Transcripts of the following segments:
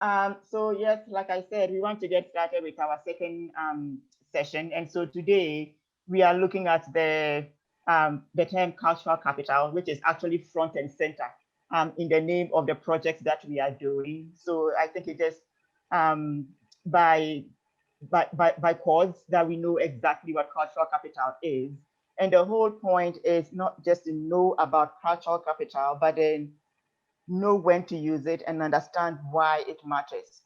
So yes, like I said, we want to get started with our second session. And so today we are looking at the term cultural capital, which is actually front and center in the name of the projects that we are doing. So I think it is um, by cause that we know exactly what cultural capital is. And the whole point is not just to know about cultural capital, but then know when to use it and understand why it matters.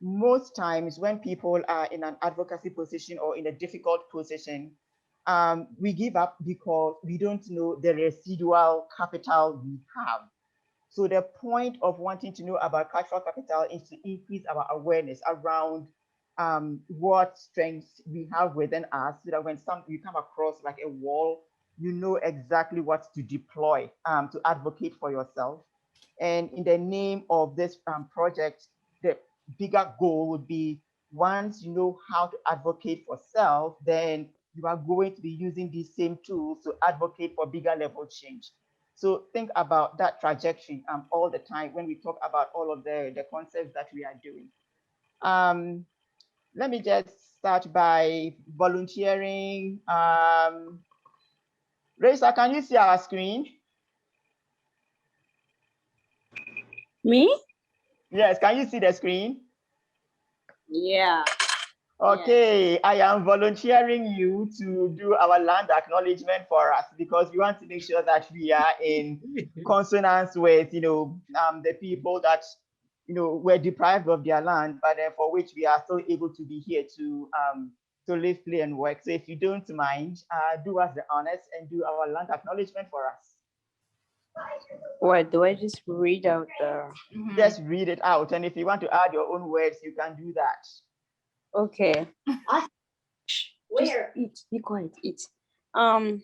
Most times when people are in an advocacy position or in a difficult position, we give up because we don't know the residual capital we have. So the point of wanting to know about cultural capital is to increase our awareness around what strengths we have within us, so that when you come across like a wall, you know exactly what to deploy to advocate for yourself. And in the name of this project, the bigger goal would be, once you know how to advocate for self, then you are going to be using these same tools to advocate for bigger level change. So think about that trajectory all the time when we talk about all of the concepts that we are doing. Let me just start by volunteering. Raisa, can you see our screen? Me? Yes, can you see the screen? Yeah. Okay, yeah. I am volunteering you to do our land acknowledgement for us, because we want to make sure that we are in consonance with, the people that, were deprived of their land, but for which we are still able to be here to live, play, and work. So if you don't mind, do us the honors and do our land acknowledgement for us. What, do I just read out the... Just read it out, and if you want to add your own words, you can do that. Okay. Where? Just eat. Be quiet. Eat. Stop.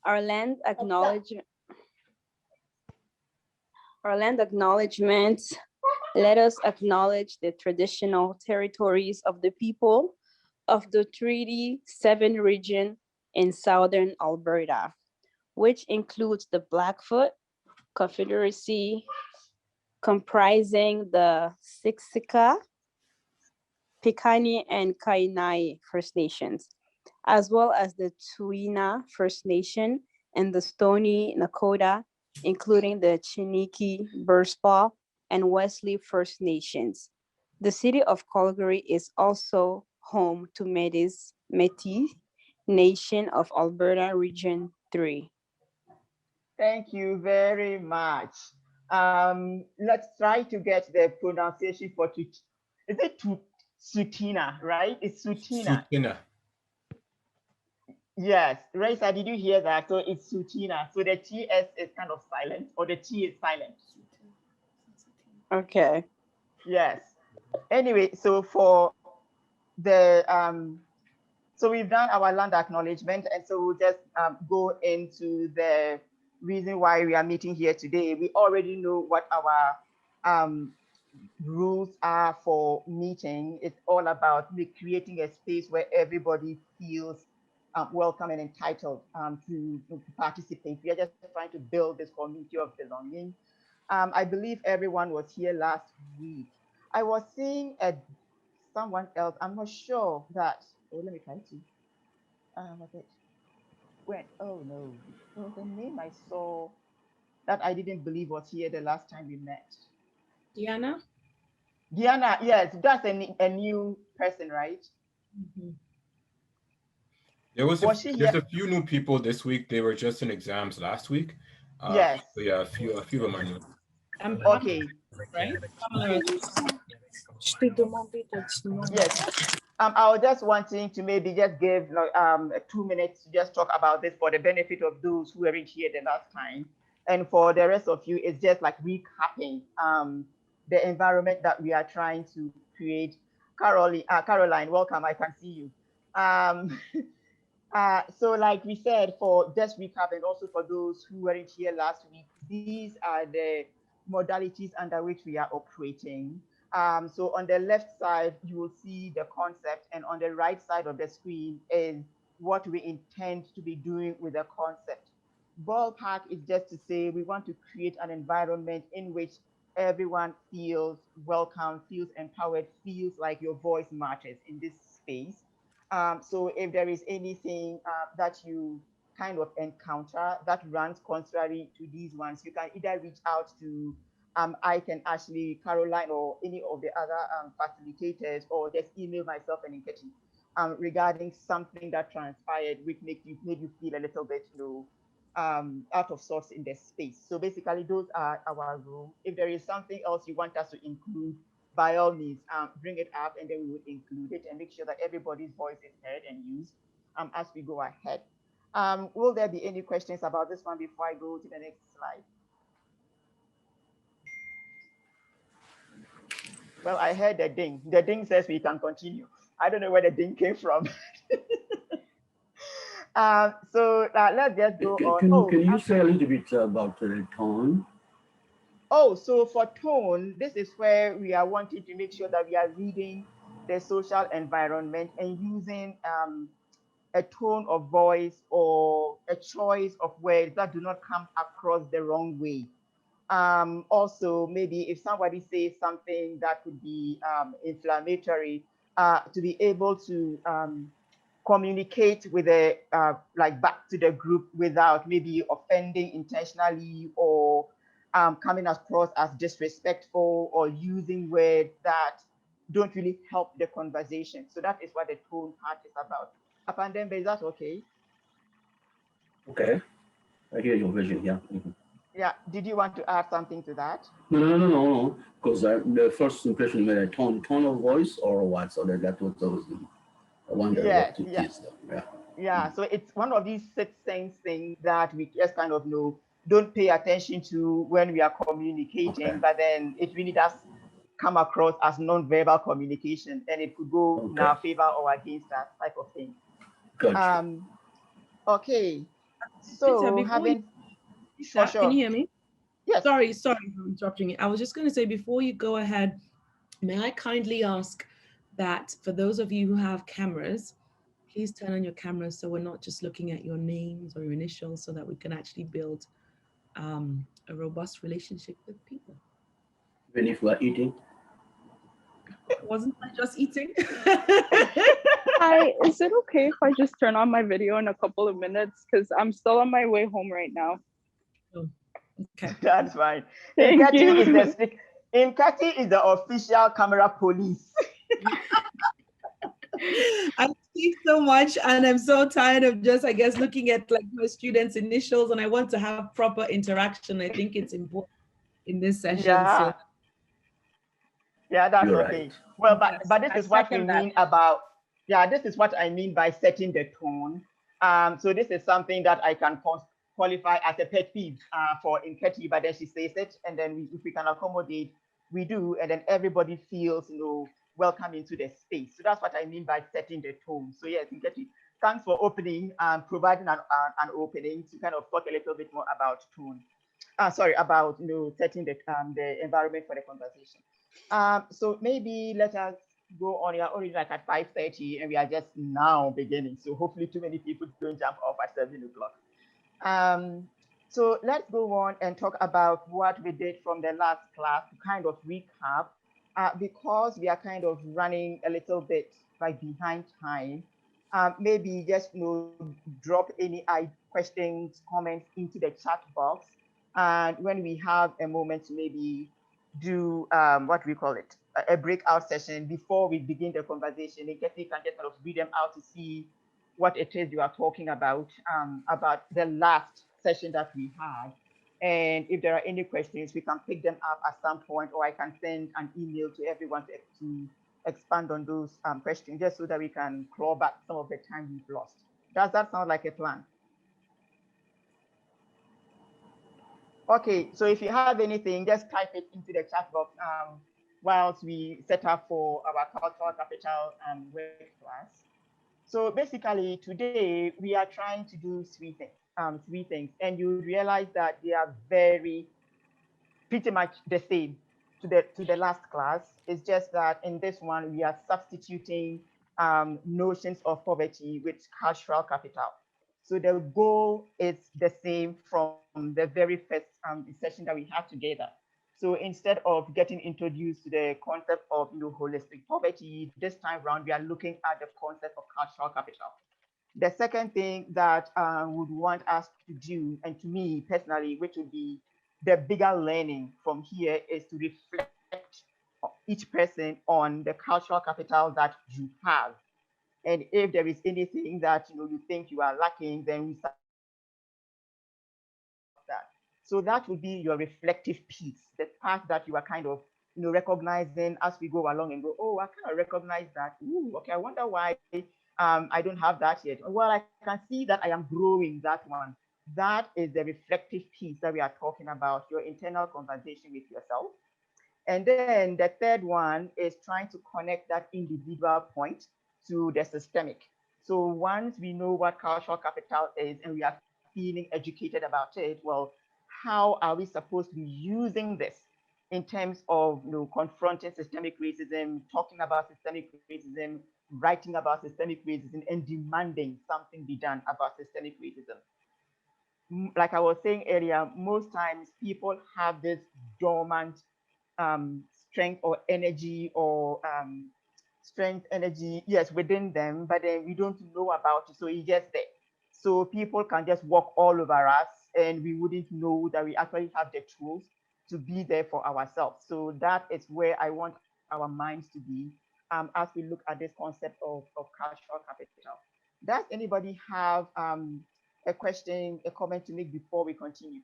Our land acknowledgement. Let us acknowledge the traditional territories of the people of the Treaty 7 region in southern Alberta, which includes the Blackfoot Confederacy, comprising the Siksika, Piikani, and Kainai First Nations, as well as the Tsuut'ina First Nation and the Stoney Nakoda, including the Chiniki, Burspaw, and Wesley First Nations. The city of Calgary is also home to Métis Nation of Alberta Region 3. Thank you very much. Let's try to get the pronunciation for Is it Tsuut'ina, right? It's Tsuut'ina. Tsuut'ina. Yes, Raisa, did you hear that? So it's Tsuut'ina. So the TS is kind of silent, or the T is silent. Okay. Yes. Anyway, so for the so we've done our land acknowledgement, and so we'll just go into the reason why we are meeting here today. We already know what our rules are for meeting. It's all about creating a space where everybody feels welcome and entitled to participate. We are just trying to build this community of belonging. I believe everyone was here last week. I was seeing someone else. I'm not sure that. Oh, let me try to. Okay. When? Oh no, there was a name I saw that I didn't believe was here the last time we met. Diana? Diana, yes, that's a new person, right? Mm-hmm. There's a few new people this week. They were just in exams last week. Yes. So yeah, a few of them are new. Okay. Right? Yes. I was just wanting to maybe just give 2 minutes to just talk about this for the benefit of those who weren't here the last time. And for the rest of you, it's just like recapping the environment that we are trying to create. Caroline, welcome. I can see you. So like we said, for just recap, and also for those who weren't here last week, these are the modalities under which we are operating. So on the left side, you will see the concept, and on the right side of the screen is what we intend to be doing with the concept. Ballpark is just to say we want to create an environment in which everyone feels welcome, feels empowered, feels like your voice matters in this space. So if there is anything that you kind of encounter that runs contrary to these ones, you can either reach out to I can actually Caroline or any of the other facilitators, or just email myself and Nketi regarding something that transpired which made you feel a little bit, out of sorts in the space. So basically, those are our rules. If there is something else you want us to include, by all means, bring it up, and then we will include it and make sure that everybody's voice is heard and used as we go ahead. Will there be any questions about this one before I go to the next slide? Well, I heard the ding. The ding says we can continue. I don't know where the ding came from. So let's just go on. Can you say a little bit about the tone? Oh, so for tone, this is where we are wanting to make sure that we are reading the social environment and using a tone of voice or a choice of words that do not come across the wrong way. Also, maybe if somebody says something that could be inflammatory, to be able to communicate with like back to the group without maybe offending intentionally or coming across as disrespectful or using words that don't really help the conversation. So that is what the tone part is about. Apandembe, is that okay? Okay, I hear your vision. Yeah. Mm-hmm. Yeah. Did you want to add something to that? No. Because the first impression made a tone of voice or what? So that was always the wonder what it is. Yeah. Yeah. So it's one of these 6 sense things that we just kind of don't pay attention to when we are communicating, okay. But then it really does come across as non-verbal communication, and it could go in our favor or against that type of thing. Gotcha. Okay. So Sure. Can you hear me? Yes. Sorry for interrupting you. I was just going to say, before you go ahead, may I kindly ask that for those of you who have cameras, please turn on your cameras so we're not just looking at your names or your initials, so that we can actually build a robust relationship with people. Even if we're eating? Wasn't I just eating? Hi, is it okay if I just turn on my video in a couple of minutes? Because I'm still on my way home right now. Oh, okay. That's fine. Thank you. Nkati is the official camera police. I speak so much and I'm so tired of just, I guess, looking at like my students' initials, and I want to have proper interaction. I think it's important in this session. Yeah. So. Yeah, that's You're okay. Right. Well, Yes, but this is what we mean about, this is what I mean by setting the tone. So this is something that I can qualify as a pet peeve for Nketi, but then she says it, and then if we can accommodate, we do, and then everybody feels, welcome into the space. So that's what I mean by setting the tone. So yes, Nketi, thanks for opening, providing an opening to kind of talk a little bit more about tone. About setting the environment for the conversation. So maybe let us go on. We are already like at 5:30, and we are just now beginning. So hopefully too many people don't jump off at 7 o'clock. So let's go on and talk about what we did from the last class to kind of recap, because we are kind of running a little bit like behind time. Maybe just drop any questions, comments into the chat box, and when we have a moment to maybe do what we call it, a breakout session before we begin the conversation, and can just kind of read them out to see what it is you are talking about the last session that we had. And if there are any questions, we can pick them up at some point, or I can send an email to everyone to expand on those questions, just so that we can claw back some of the time we've lost. Does that sound like a plan? Okay, so if you have anything, just type it into the chat box whilst we set up for our cultural capital work class. So basically today we are trying to do three things, and you realize that they are pretty much the same to the last class. It's just that in this one we are substituting notions of poverty with cultural capital. So the goal is the same from the very first session that we had together. So instead of getting introduced to the concept of holistic poverty, this time around we are looking at the concept of cultural capital. The second thing that I would want us to do, and to me personally, which would be the bigger learning from here, is to reflect each person on the cultural capital that you have. And if there is anything that you think you are lacking, then we start that. So that would be your reflective piece, the part that you are kind of recognizing as we go along and go, oh, I kind of recognize that. Ooh, okay, I wonder why I don't have that yet. Well, I can see that I am growing that one. That is the reflective piece that we are talking about, your internal conversation with yourself. And then the third one is trying to connect that individual point to the systemic. So once we know what cultural capital is and we are feeling educated about it, well, how are we supposed to be using this in terms of confronting systemic racism, talking about systemic racism, writing about systemic racism, and demanding something be done about systemic racism? Like I was saying earlier, most times people have this dormant strength or energy or energy, yes, within them, but then we don't know about it, so it gets there. So people can just walk all over us and we wouldn't know that we actually have the tools to be there for ourselves. So that is where I want our minds to be as we look at this concept of cultural capital. Does anybody have a question, a comment to make before we continue?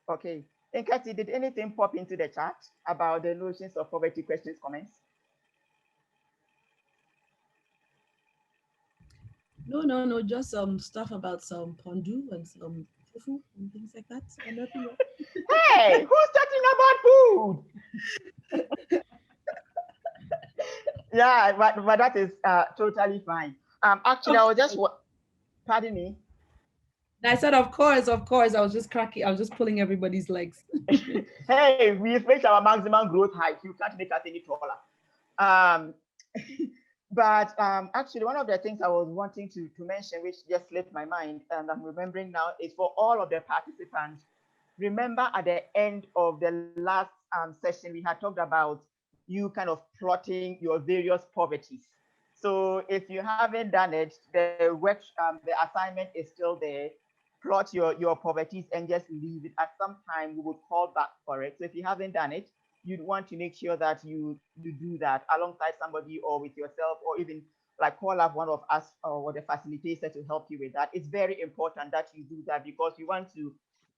Okay. Nkati, did anything pop into the chat about the notions of poverty, questions, comments? No, just some stuff about some pondu and some fufu and things like that. And nothing else. Hey, who's talking about food? Yeah, but that is totally fine. Actually, I was just, pardon me. I said, of course. I was just cracking. I was just pulling everybody's legs. Hey, we've reached our maximum growth height. You can't make us any taller. But actually, one of the things I was wanting to mention, which just slipped my mind, and I'm remembering now, is for all of the participants, remember at the end of the last session, we had talked about you kind of plotting your various poverties. So if you haven't done it, the work, the assignment is still there. Plot your poverties and just leave it. At some time, we would call back for it. So if you haven't done it, you'd want to make sure that you do that alongside somebody or with yourself, or even like call up one of us or the facilitator to help you with that. It's very important that you do that because you want to,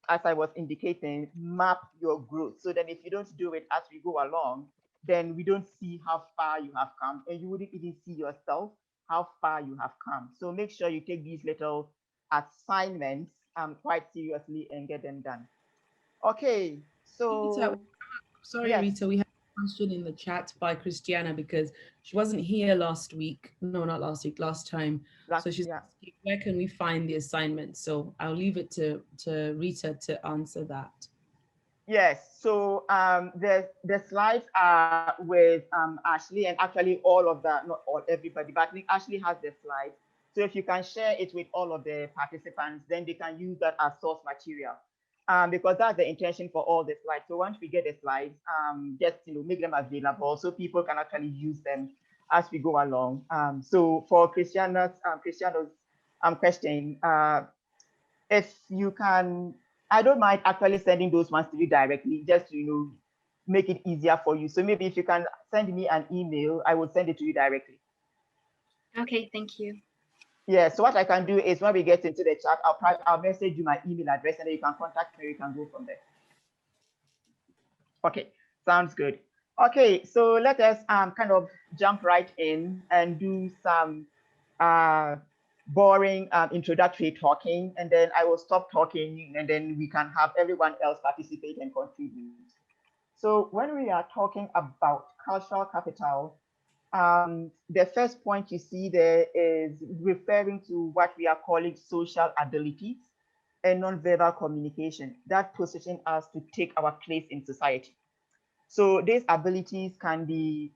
as I was indicating, map your growth. So then if you don't do it as we go along, then we don't see how far you have come, and you wouldn't even see yourself how far you have come. So make sure you take these little assignments quite seriously and get them done. Okay, so Rita, sorry, yes. Rita, we have a question in the chat by Christiana because she wasn't here last week. No, not last week, last time. So she's asking, where can we find the assignment? So I'll leave it to Rita to answer that. Yes, so the slides are with Ashley, and actually all of that, not all, everybody, but I think Ashley has the slides. So if you can share it with all of the participants, then they can use that as source material. Because that's the intention for all the slides. So once we get the slides, just make them available so people can actually use them as we go along. So for Christiana's question, if you can, I don't mind actually sending those ones to you directly, just to make it easier for you. So maybe if you can send me an email, I will send it to you directly. Okay, thank you. Yeah, so what I can do is when we get into the chat, I'll message you my email address and then you can contact me, you can go from there. Okay, sounds good. Okay, so let us kind of jump right in and do some boring introductory talking, and then I will stop talking and then we can have everyone else participate and contribute. So when we are talking about cultural capital, the first point you see there is referring to what we are calling social abilities and nonverbal communication that position us to take our place in society. So these abilities can be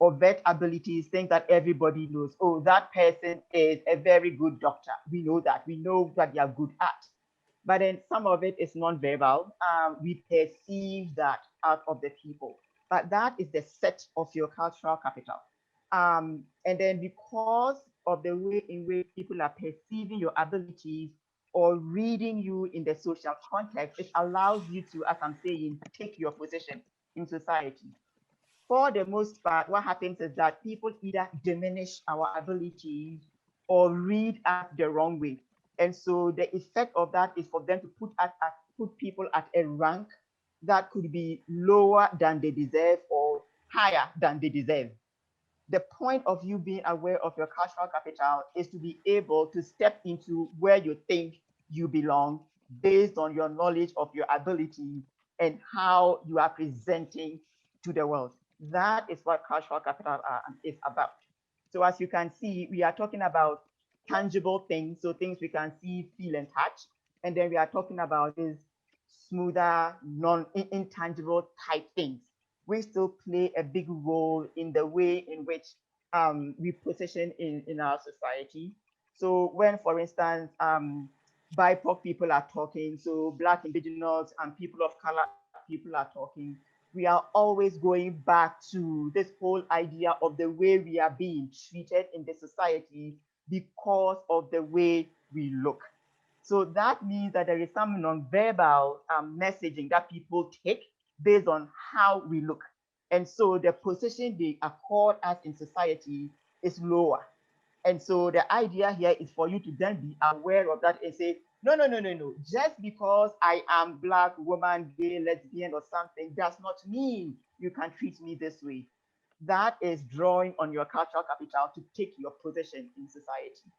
overt abilities, things that everybody knows. Oh, that person is a very good doctor. We know that. We know that they are good at. But then some of it is non-verbal. We perceive that out of the people. But that is the set of your cultural capital. And then because of the way in which people are perceiving your abilities or reading you in the social context, it allows you to, as I'm saying, take your position in society. For the most part, what happens is that people either diminish our abilities or read us the wrong way. And so the effect of that is for them to put people at a rank that could be lower than they deserve or higher than they deserve. The point of you being aware of your cultural capital is to be able to step into where you think you belong based on your knowledge of your ability and how you are presenting to the world. That is what cultural capital is about. So as you can see, we are talking about tangible things, so things we can see, feel, and touch. And then we are talking about these smoother, intangible type things. We still play a big role in the way in which we position in our society. So when, for instance, BIPOC people are talking, so Black, Indigenous, and people of color people are talking, we are always going back to this whole idea of the way we are being treated in the society because of the way we look. So that means that there is some non-verbal messaging that people take based on how we look. And so the position they accord us in society is lower. And so the idea here is for you to then be aware of that and say, no. Just because I am Black, woman, gay, lesbian, or something does not mean you can treat me this way. That is drawing on your cultural capital to take your position in society.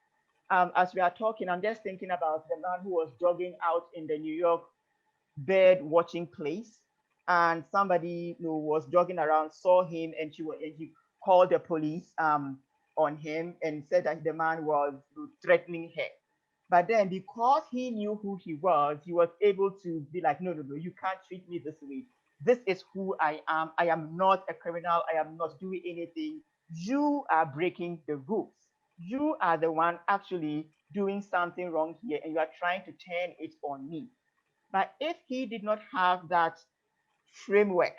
As we are talking, I'm just thinking about the man who was jogging out in the New York bird watching place, and somebody who was jogging around saw him, and he called the police on him and said that the man was threatening her. But then because he knew who he was able to be like, no, you can't treat me this way. This is who I am. I am not a criminal. I am not doing anything. You are breaking the rules. You are the one actually doing something wrong here, and you are trying to turn it on me. But if he did not have that framework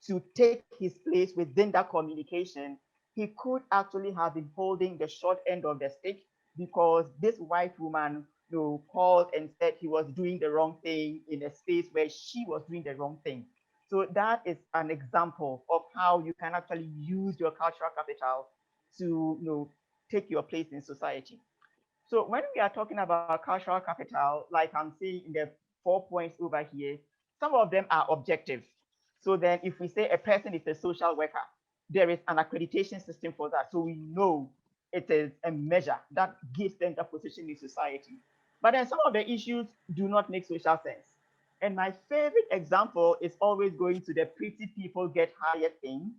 to take his place within that communication, he could actually have been holding the short end of the stick, because this white woman called and said he was doing the wrong thing in a space where she was doing the wrong thing. So that is an example of how you can actually use your cultural capital to take your place in society. So when we are talking about cultural capital, like I'm saying in the 4 points over here, some of them are objective. So then if we say a person is a social worker, there is an accreditation system for that. So we know it is a measure that gives them that position in society. But then some of the issues do not make social sense. And my favorite example is always going to the pretty people get hired thing.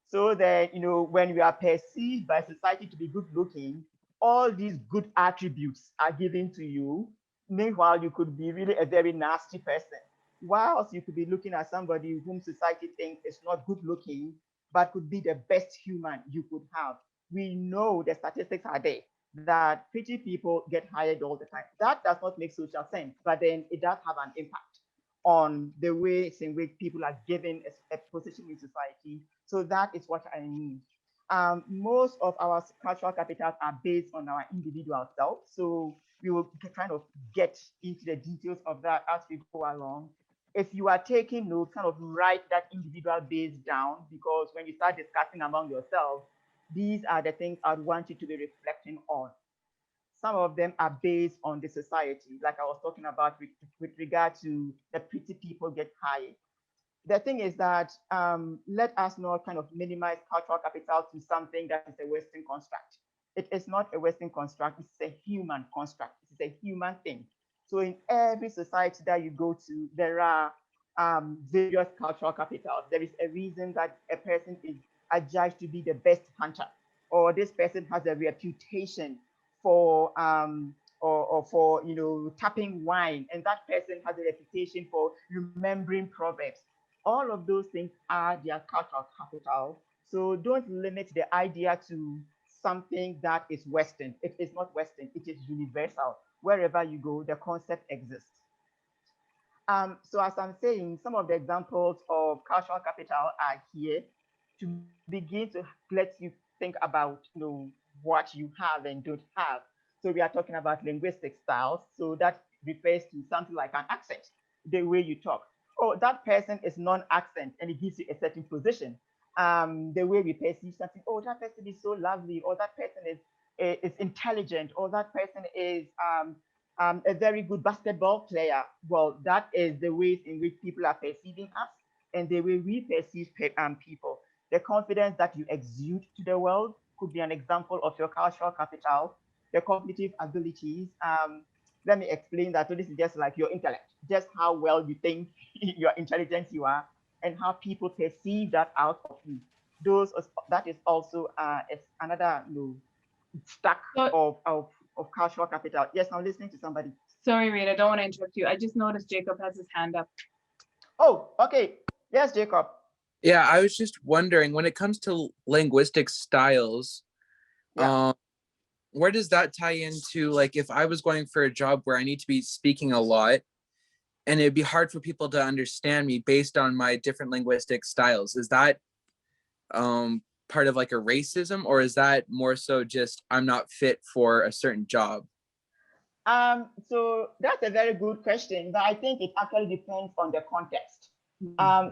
So that, when we are perceived by society to be good looking, all these good attributes are given to you. Meanwhile, you could be really a very nasty person. Whilst you could be looking at somebody whom society thinks is not good looking, but could be the best human you could have. We know the statistics are there that pretty people get hired all the time. That does not make social sense, but then it does have an impact on the ways in which people are given a position in society. So that is what I mean. Most of our cultural capitals are based on our individual self. So we will kind of get into the details of that as we go along. If you are taking notes, kind of write that individual base down, because when you start discussing among yourselves, these are the things I'd want you to be reflecting on. Some of them are based on the society, like I was talking about with regard to the pretty people get hired. The thing is that let us not kind of minimize cultural capital to something that is a Western construct. It is not a Western construct, it's a human construct, it's a human thing. So in every society that you go to, there are various cultural capitals. There is a reason that a person is adjudged to be the best hunter, or this person has a reputation for or for tapping wine, and that person has a reputation for remembering proverbs. All of those things are their cultural capital. So don't limit the idea to something that is Western. It is not Western, it is universal. Wherever you go, the concept exists. So as I'm saying, some of the examples of cultural capital are here to begin to let you think about, what you have and don't have. So we are talking about linguistic styles. So that refers to something like an accent, the way you talk. Oh, that person is non-accent, and it gives you a certain position. The way we perceive something. Oh, that person is so lovely, or that person is intelligent, or that person is a very good basketball player. Well, that is the ways in which people are perceiving us and the way we perceive people. The confidence that you exude to the world could be an example of your cultural capital. The cognitive abilities. Let me explain that. So this is just like your intellect, just how well you think, your intelligence you are, and how people perceive that out of you. That is also another stack of cultural capital. Yes, I'm listening to somebody. Sorry, Reid, I don't want to interrupt you. I just noticed Jacob has his hand up. Oh, okay. Yes, Jacob. Yeah, I was just wondering, when it comes to linguistic styles, where does that tie into, like, if I was going for a job where I need to be speaking a lot, and it'd be hard for people to understand me based on my different linguistic styles, is that part of like a racism, or is that more so just I'm not fit for a certain job? So that's a very good question, but I think it actually depends on the context.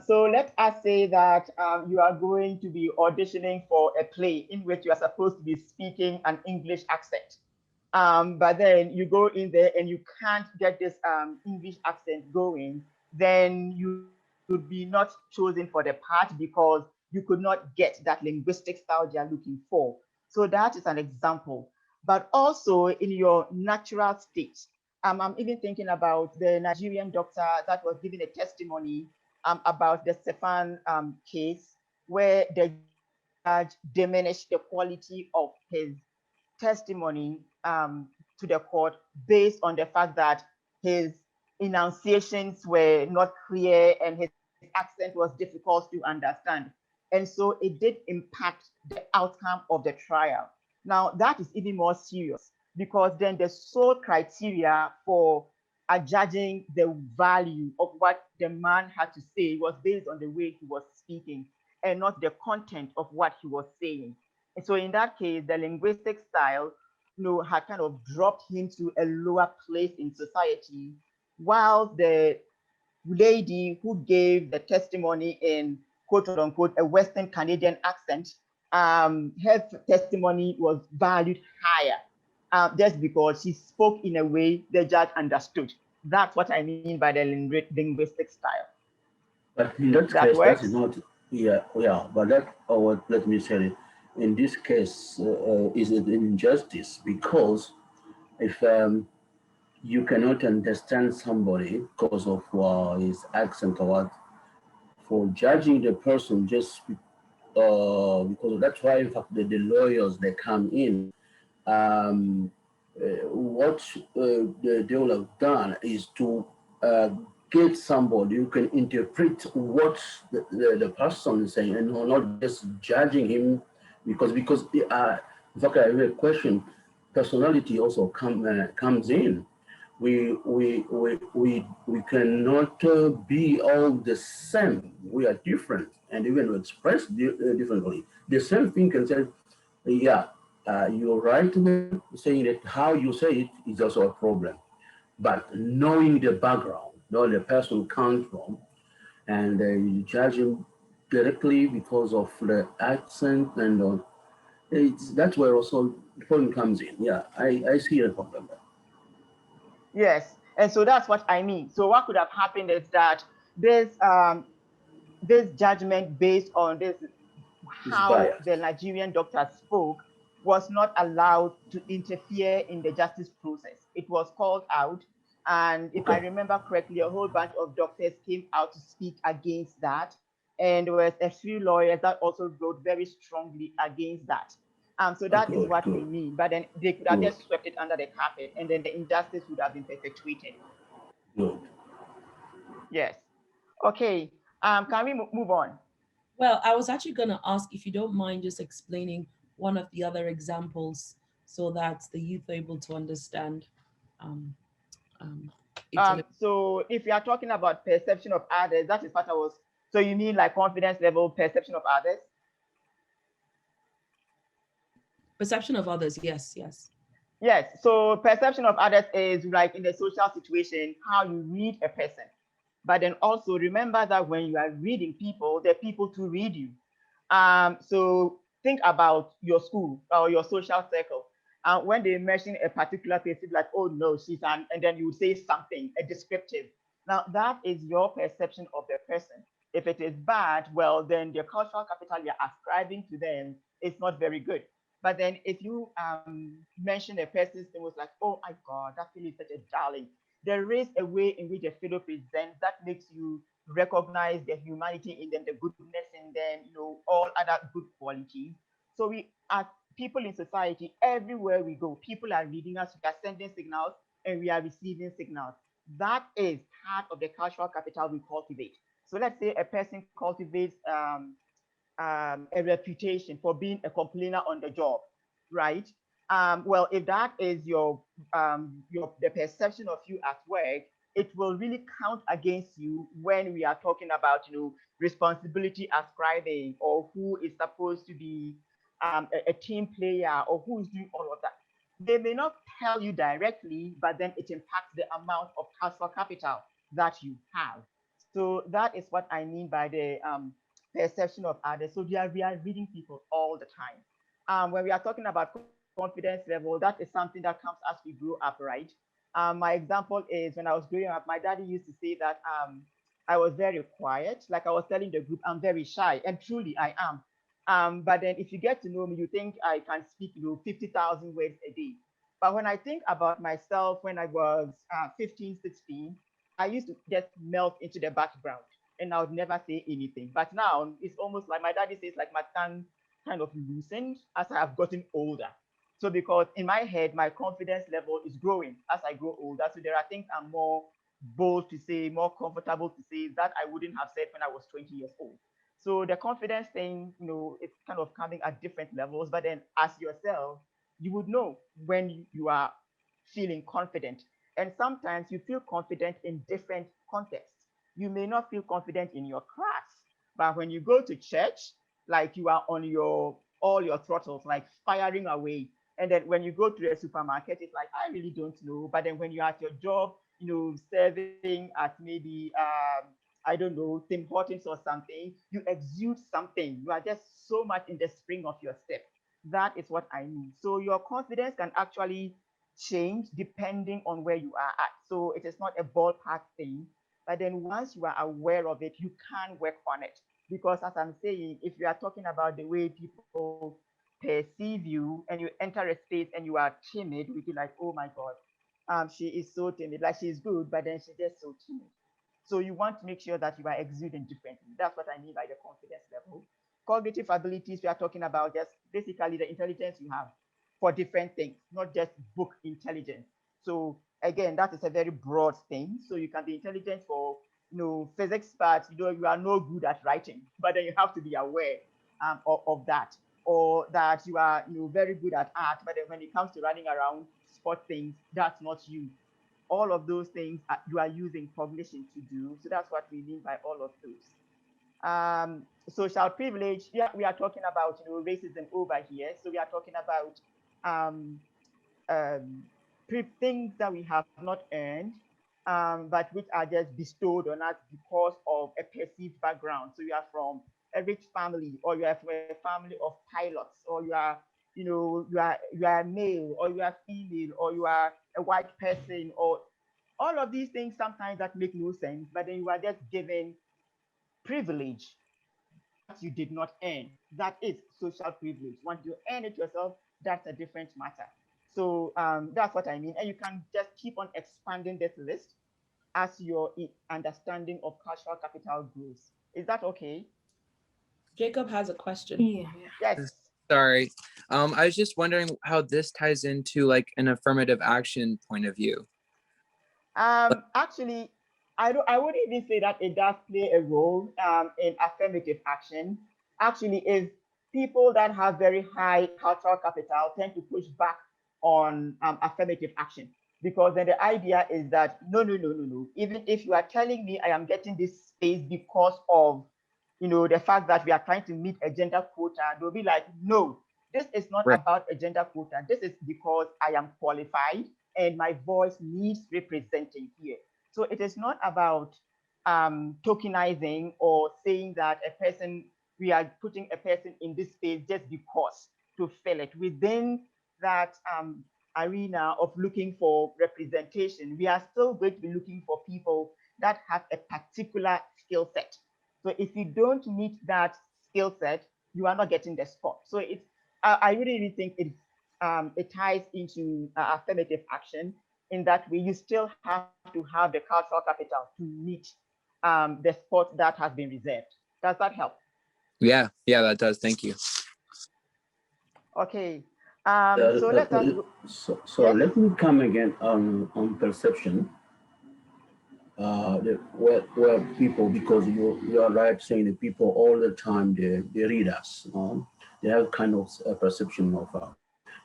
So let us say that you are going to be auditioning for a play in which you are supposed to be speaking an English accent. But then you go in there and you can't get this English accent going, then you would be not chosen for the part because you could not get that linguistic style they are looking for. So that is an example. But also in your natural state, I'm even thinking about the Nigerian doctor that was giving a testimony about the Stefan case, where the judge diminished the quality of his testimony to the court based on the fact that his enunciations were not clear and his accent was difficult to understand. And so it did impact the outcome of the trial. Now, that is even more serious because then the sole criteria for judging the value of what the man had to say was based on the way he was speaking and not the content of what he was saying. And so in that case, the linguistic style, had kind of dropped him to a lower place in society, while the lady who gave the testimony in quote unquote a Western Canadian accent, her testimony was valued higher just because she spoke in a way the judge understood. That's what I mean by the linguistic style. But in that case, that is not, but that, let me say it. In this case, is it injustice? Because if you cannot understand somebody because of his accent or what, for judging the person just because that's why, in fact, the lawyers, they come in. What they will have done is to get somebody who can interpret what the person is saying and not just judging him because in fact, I have a question. Personality also comes in. We cannot be all the same. We are different, and even express differently. The same thing can say, you're right saying that how you say it is also a problem. But knowing the background, knowing the person comes from, and you judge him directly because of the accent, and that's where also the problem comes in. Yeah, I see the problem there. Yes, and so that's what I mean. So what could have happened is that this judgment based on this how the Nigerian doctor spoke was not allowed to interfere in the justice process. It was called out. And if I remember correctly, a whole bunch of doctors came out to speak against that. And there was a few lawyers that also wrote very strongly against that. So that is what we mean. But then they could have just swept it under the carpet and then the injustice would have been perpetuated. Good. Yes. Okay. Can we move on? Well, I was actually going to ask if you don't mind just explaining one of the other examples so that the youth are able to understand. Um, it's a little- So if you are talking about perception of others, that is what I was. So you mean like confidence level, perception of others? perception of others. Yes, yes. Yes. So perception of others is like in the social situation, how you read a person. But then also remember that when you are reading people, they're people to read you. So think about your school or your social circle. When they mention a particular person, like, oh no, she's an, and then you would say something, a descriptive. Now that is your perception of the person. If it is bad, well, then the cultural capital you're ascribing to them is not very good. But then if you mention a person's name was like, oh my God, that fellow is such a darling. There is a way in which a fellow presents that makes you recognize the humanity in them, the goodness in them, all other good qualities. So we as people in society, everywhere we go, people are reading us, we are sending signals and we are receiving signals. That is part of the cultural capital we cultivate. So let's say a person cultivates a reputation for being a complainer on the job, right? Well, if that is your the perception of you at work, it will really count against you when we are talking about responsibility ascribing or who is supposed to be a team player or who is doing all of that. They may not tell you directly, but then it impacts the amount of cultural capital that you have. So that is what I mean by the perception of others. So we are reading people all the time. When we are talking about confidence level, that is something that comes as we grow up, right? My example is when I was growing up, my daddy used to say that I was very quiet. Like I was telling the group, I'm very shy, and truly I am. But then if you get to know me, you think I can speak 50,000 words a day. But when I think about myself when I was 15, 16, I used to just melt into the background and I would never say anything. But now it's almost like my daddy says, like my tongue kind of loosened as I have gotten older. So because in my head, my confidence level is growing as I grow older. So there are things I'm more bold to say, more comfortable to say that I wouldn't have said when I was 20 years old. So the confidence thing, it's kind of coming at different levels. But then as yourself, you would know when you are feeling confident. And sometimes you feel confident in different contexts. You may not feel confident in your class, but when you go to church, like you are on all your throttles, like firing away. And then when you go to a supermarket, it's like, I really don't know. But then when you're at your job, serving at maybe, I don't know, Tim Hortons or something, you exude something. You are just so much in the spring of your step. That is what I mean. So your confidence can actually change depending on where you are at. So it is not a ballpark thing. But then once you are aware of it, you can work on it. Because as I'm saying, if you are talking about the way people perceive you and you enter a space and you are timid, we be like, oh my God, she is so timid. Like she's good, but then she's just so timid. So you want to make sure that you are exuding differently. That's what I mean by the confidence level. Cognitive abilities, we are talking about just basically the intelligence you have for different things, not just book intelligence. So again, that is a very broad thing. So you can be intelligent for physics, but you are no good at writing. But then you have to be aware of that, or that you are very good at art, but then when it comes to running around sport things, that's not you. All of those things you are using cognition to do. So that's what we mean by all of those. Social privilege, yeah, we are talking about racism over here. So we are talking about things that we have not earned, but which are just bestowed on us because of a perceived background. So you are from a rich family, or you are from a family of pilots, or you are male, or you are female, or you are a white person, or all of these things sometimes that make no sense, but then you are just given privilege that you did not earn. That is social privilege. Once you earn it yourself, that's a different matter. So that's what I mean. And you can just keep on expanding this list as your understanding of cultural capital grows. Is that okay? Jacob has a question. Yeah. Yes. Sorry. I was just wondering how this ties into like an affirmative action point of view. Actually, I wouldn't even say that it does play a role in affirmative action. actually is people that have very high cultural capital tend to push back on affirmative action, because then the idea is that no, even if you are telling me I am getting this space because of the fact that we are trying to meet a gender quota, they'll be like, no, this is not Right. about a gender quota. This is because I am qualified and my voice needs representing here. So it is not about tokenizing or saying that we are putting a person in this space just because to fill it. Within that arena of looking for representation, we are still going to be looking for people that have a particular skill set. So if you don't meet that skill set, you are not getting the spot. So it's I really think it ties into affirmative action in that way. You still have to have the cultural capital to meet the spot that has been reserved. Does that help? Yeah, that does. Thank you. Okay. So let us. So Yes? let me come again on perception. Where people, because you are right saying that people all the time they read us. They have kind of a perception of.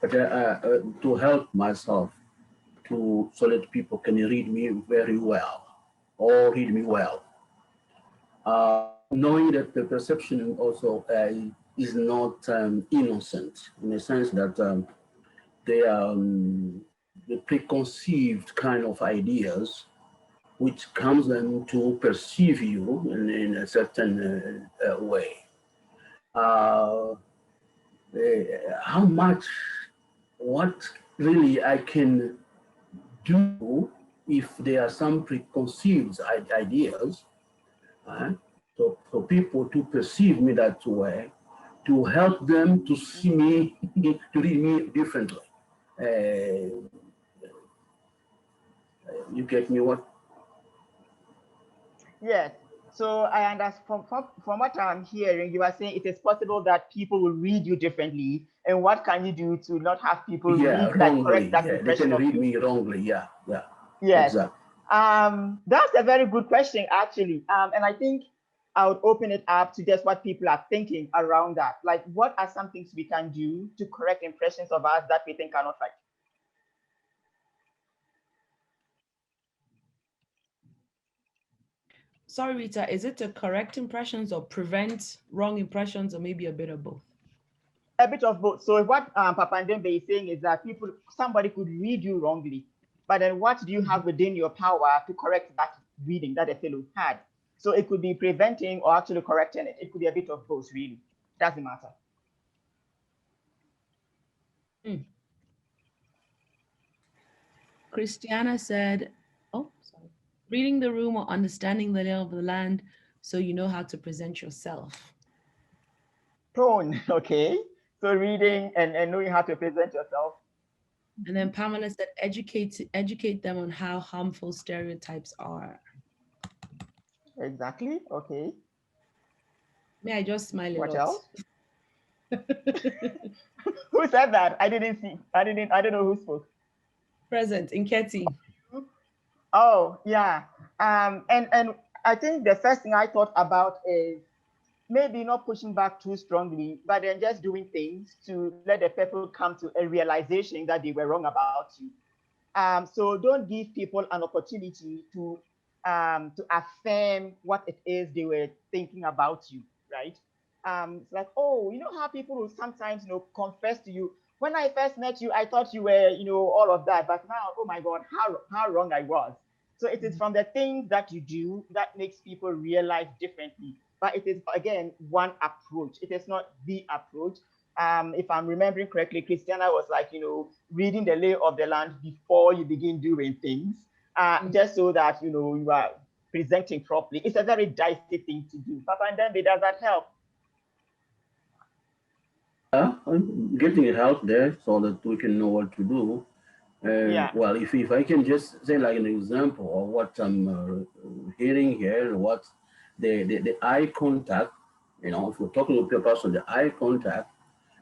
But to help myself, so that people can read me very well, or read me well. Knowing that the perception also is not innocent, in the sense that they are the preconceived kind of ideas which comes them to perceive you in a certain way. How much, what really I can do if there are some preconceived ideas, so for people to perceive me that way, to help them to see me, to read me differently. You get me what? Yes. So I understand from what I'm hearing, you are saying it is possible that people will read you differently. And what can you do to not have people read Wrongly. correct that They impression can of read you? me wrongly. Yeah. Yes. Exactly. That's a very good question, actually. And I think I would open it up to just what people are thinking around that. Like, what are some things we can do to correct impressions of us that we think are not right? Sorry, Rita, is it to correct impressions or prevent wrong impressions, or maybe a bit of both? A bit of both. So what Papa Ndembe is saying is that somebody could read you wrongly, but then what do you have within your power to correct that reading that a fellow had? So it could be preventing or actually correcting it. It could be a bit of both, really. Doesn't matter. Christiana said, oh, sorry. Reading the room or understanding the lay of the land so you know how to present yourself. Tone, okay. So reading and knowing how to present yourself. And then Pamela said, educate them on how harmful stereotypes are. Exactly, okay. May I just smile a lot? What else? Who said that? I didn't see. I don't know who spoke. Present, Nketi. Oh, yeah. And I think the first thing I thought about is maybe not pushing back too strongly, but then just doing things to let the people come to a realization that they were wrong about you. So don't give people an opportunity to affirm what it is they were thinking about you, right? It's like, oh, you know how people will sometimes, confess to you, when I first met you, I thought you were, all of that, but now, oh my God, how wrong I was. So it is from the things that you do that makes people realize differently. But it is, again, one approach. It is not the approach. If I'm remembering correctly, Christiana was like, reading the lay of the land before you begin doing things, just so that, you are presenting properly. It's a very dicey thing to do. Papa and Dembe, does that help? I'm getting help there so that we can know what to do. Yeah. Well, if I can just say like an example of what I'm hearing here, what the eye contact, if you're talking to a person, the eye contact,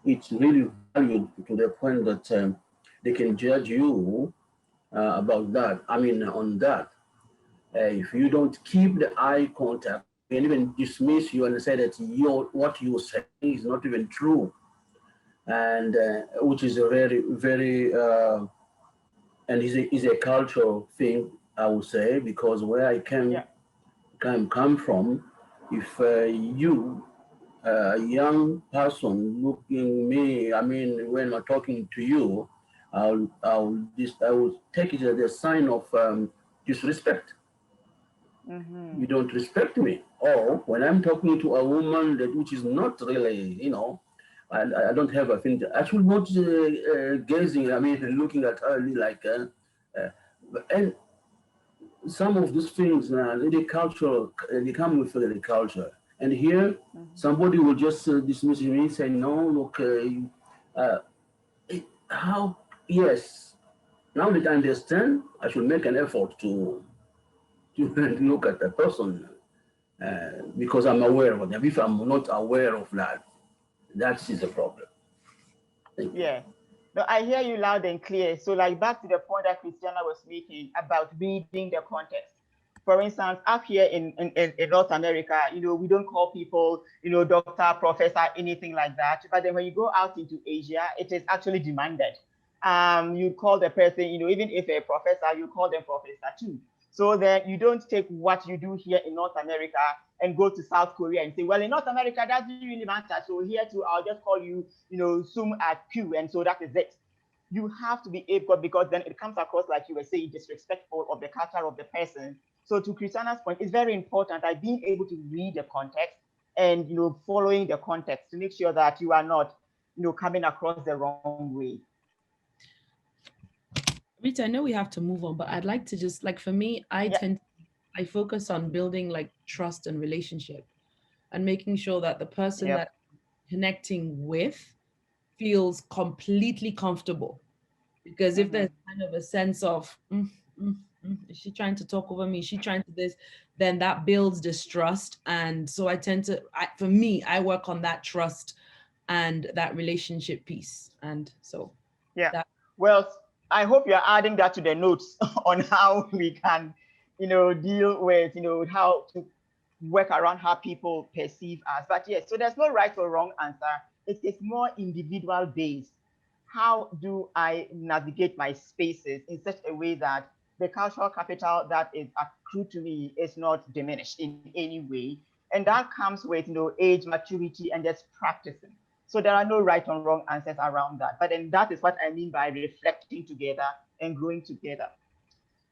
it's really valued to the point that they can judge you about that. I mean, on that. If you don't keep the eye contact, can even dismiss you and say that what you say is not even true, and which is a very, very, and is a cultural thing, I would say, because where I come from, if you, a young person looking me, I mean, when I'm talking to you, I will take it as a sign of disrespect. You don't respect me. Or when I'm talking to a woman which is not really, I don't have a thing. Actually, not gazing. I mean, looking at her like, and some of these things, the cultural, they come with the culture. And here, somebody will just dismiss me, say, no, look, how? Yes. Now that I understand, I should make an effort to look at the person because I'm aware of them. If I'm not aware of that, that is a problem. Thank you. Yeah. No, I hear you loud and clear. So like back to the point that Christiana was making about reading the context. For instance, up here in North America, we don't call people, doctor, professor, anything like that. But then when you go out into Asia, it is actually demanded. You call the person, even if a professor, you call them professor too. So that you don't take what you do here in North America and go to South Korea and say, well, in North America, that doesn't really matter. So here too, I'll just call you, Sum at Q, and so that is it. You have to be able, because then it comes across like you were saying, disrespectful of the culture of the person. So to Christiana's point, it's very important that being able to read the context and following the context to make sure that you are not, coming across the wrong way. Rita, I know we have to move on, but I'd like to just, like, for me, I focus on building like trust and relationship and making sure that the person that I'm connecting with feels completely comfortable. Because if there's kind of a sense of, is she trying to talk over me? Is she trying to this? Then that builds distrust. And so I tend to, for me, I work on that trust and that relationship piece. And so, well, I hope you're adding that to the notes on how we can, deal with, how to work around how people perceive us. But yes, so there's no right or wrong answer. It is more individual based. How do I navigate my spaces in such a way that the cultural capital that is accrued to me is not diminished in any way? And that comes with, age, maturity, and just practicing. So there are no right or wrong answers around that. But then that is what I mean by reflecting together and growing together.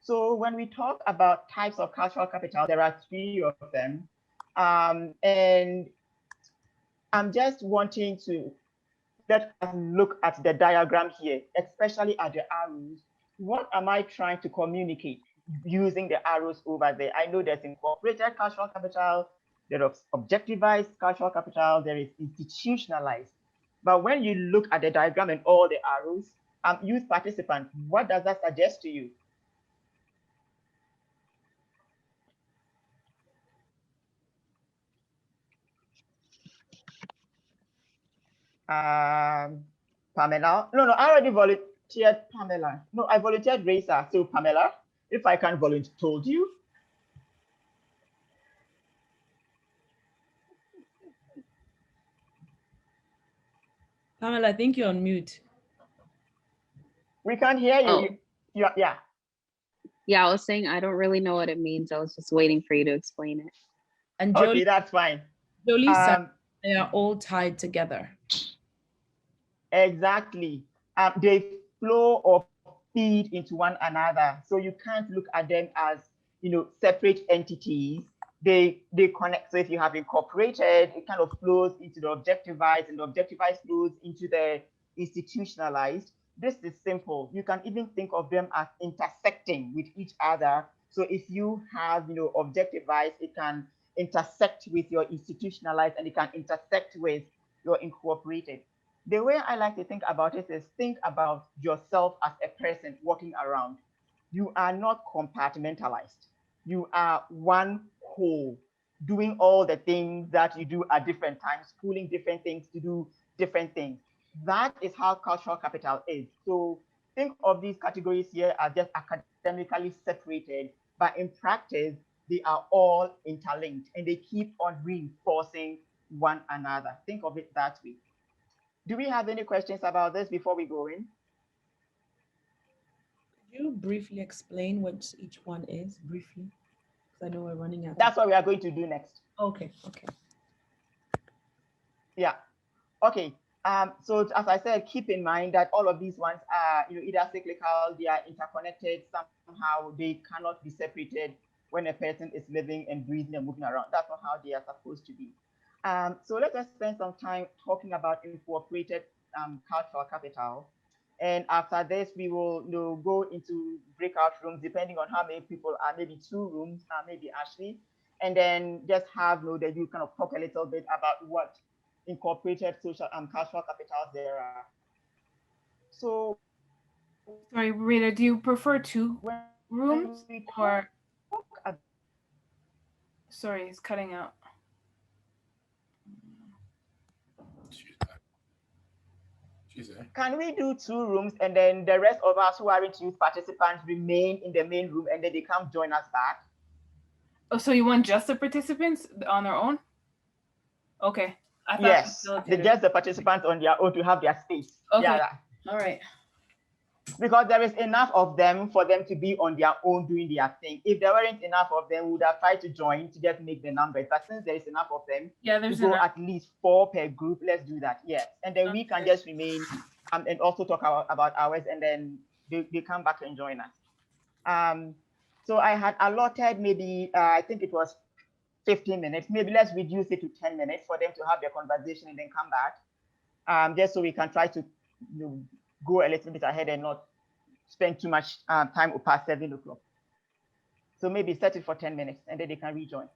So when we talk about types of cultural capital, there are 3 of them. And I'm just wanting to let us look at the diagram here, especially at the arrows. What am I trying to communicate using the arrows over there? I know there's incorporated cultural capital, there is objectivized cultural capital, there is institutionalized. But when you look at the diagram and all the arrows, youth participants, what does that suggest to you? Pamela? No, I already volunteered Pamela. No, I volunteered Raisa. So Pamela, if I can volunteer, told you. Pamela, I think you're on mute. We can't hear you. Yeah. Yeah, I was saying I don't really know what it means. I was just waiting for you to explain it. And okay, that's fine. Jolie said they are all tied together. Exactly. They flow or feed into one another. So you can't look at them as, separate entities. They connect. So if you have incorporated, it kind of flows into the objectivized, and the objectivized flows into the institutionalized. This is simple. You can even think of them as intersecting with each other. So if you have, objectivized, it can intersect with your institutionalized, and it can intersect with your incorporated. The way I like to think about it is think about yourself as a person walking around. You are not compartmentalized. You are one whole, doing all the things that you do at different times, pulling different things to do different things. That is how cultural capital is. So think of these categories here as just academically separated, but in practice, they are all interlinked and they keep on reinforcing one another. Think of it that way. Do we have any questions about this before we go in? Could you briefly explain what each one is, briefly? Because I know we're running out. That's what we are going to do next. Okay. Yeah. Okay. So as I said, keep in mind that all of these ones are, either cyclical, they are interconnected somehow. They cannot be separated when a person is living and breathing and moving around. That's not how they are supposed to be. So let us spend some time talking about incorporated cultural capital. And after this, we will go into breakout rooms, depending on how many people are, maybe 2 rooms, maybe Ashley, and then just have that you kind of talk a little bit about what incorporated social and cultural capitals there are. So, sorry, Rita, do you prefer 2 rooms or? Sorry, it's cutting out. Can we do 2 rooms and then the rest of us who aren't youth participants remain in the main room and then they come join us back? Oh, so you want just the participants on their own? Okay. I thought yes, just the participants on their own to have their space. Okay. Yeah. All right. Because there is enough of them for them to be on their own doing their thing. If there weren't enough of them, we would have tried to join to just make the numbers. But since there is enough of them, there's to go at least 4 per group, let's do that. Yes. And then we can just remain and also talk about ours, and then they come back and join us. So I had allotted maybe, I think it was 15 minutes. Maybe let's reduce it to 10 minutes for them to have their conversation and then come back. Just so we can try to go a little bit ahead and not spend too much time past 7 o'clock. So maybe set it for 10 minutes and then they can rejoin.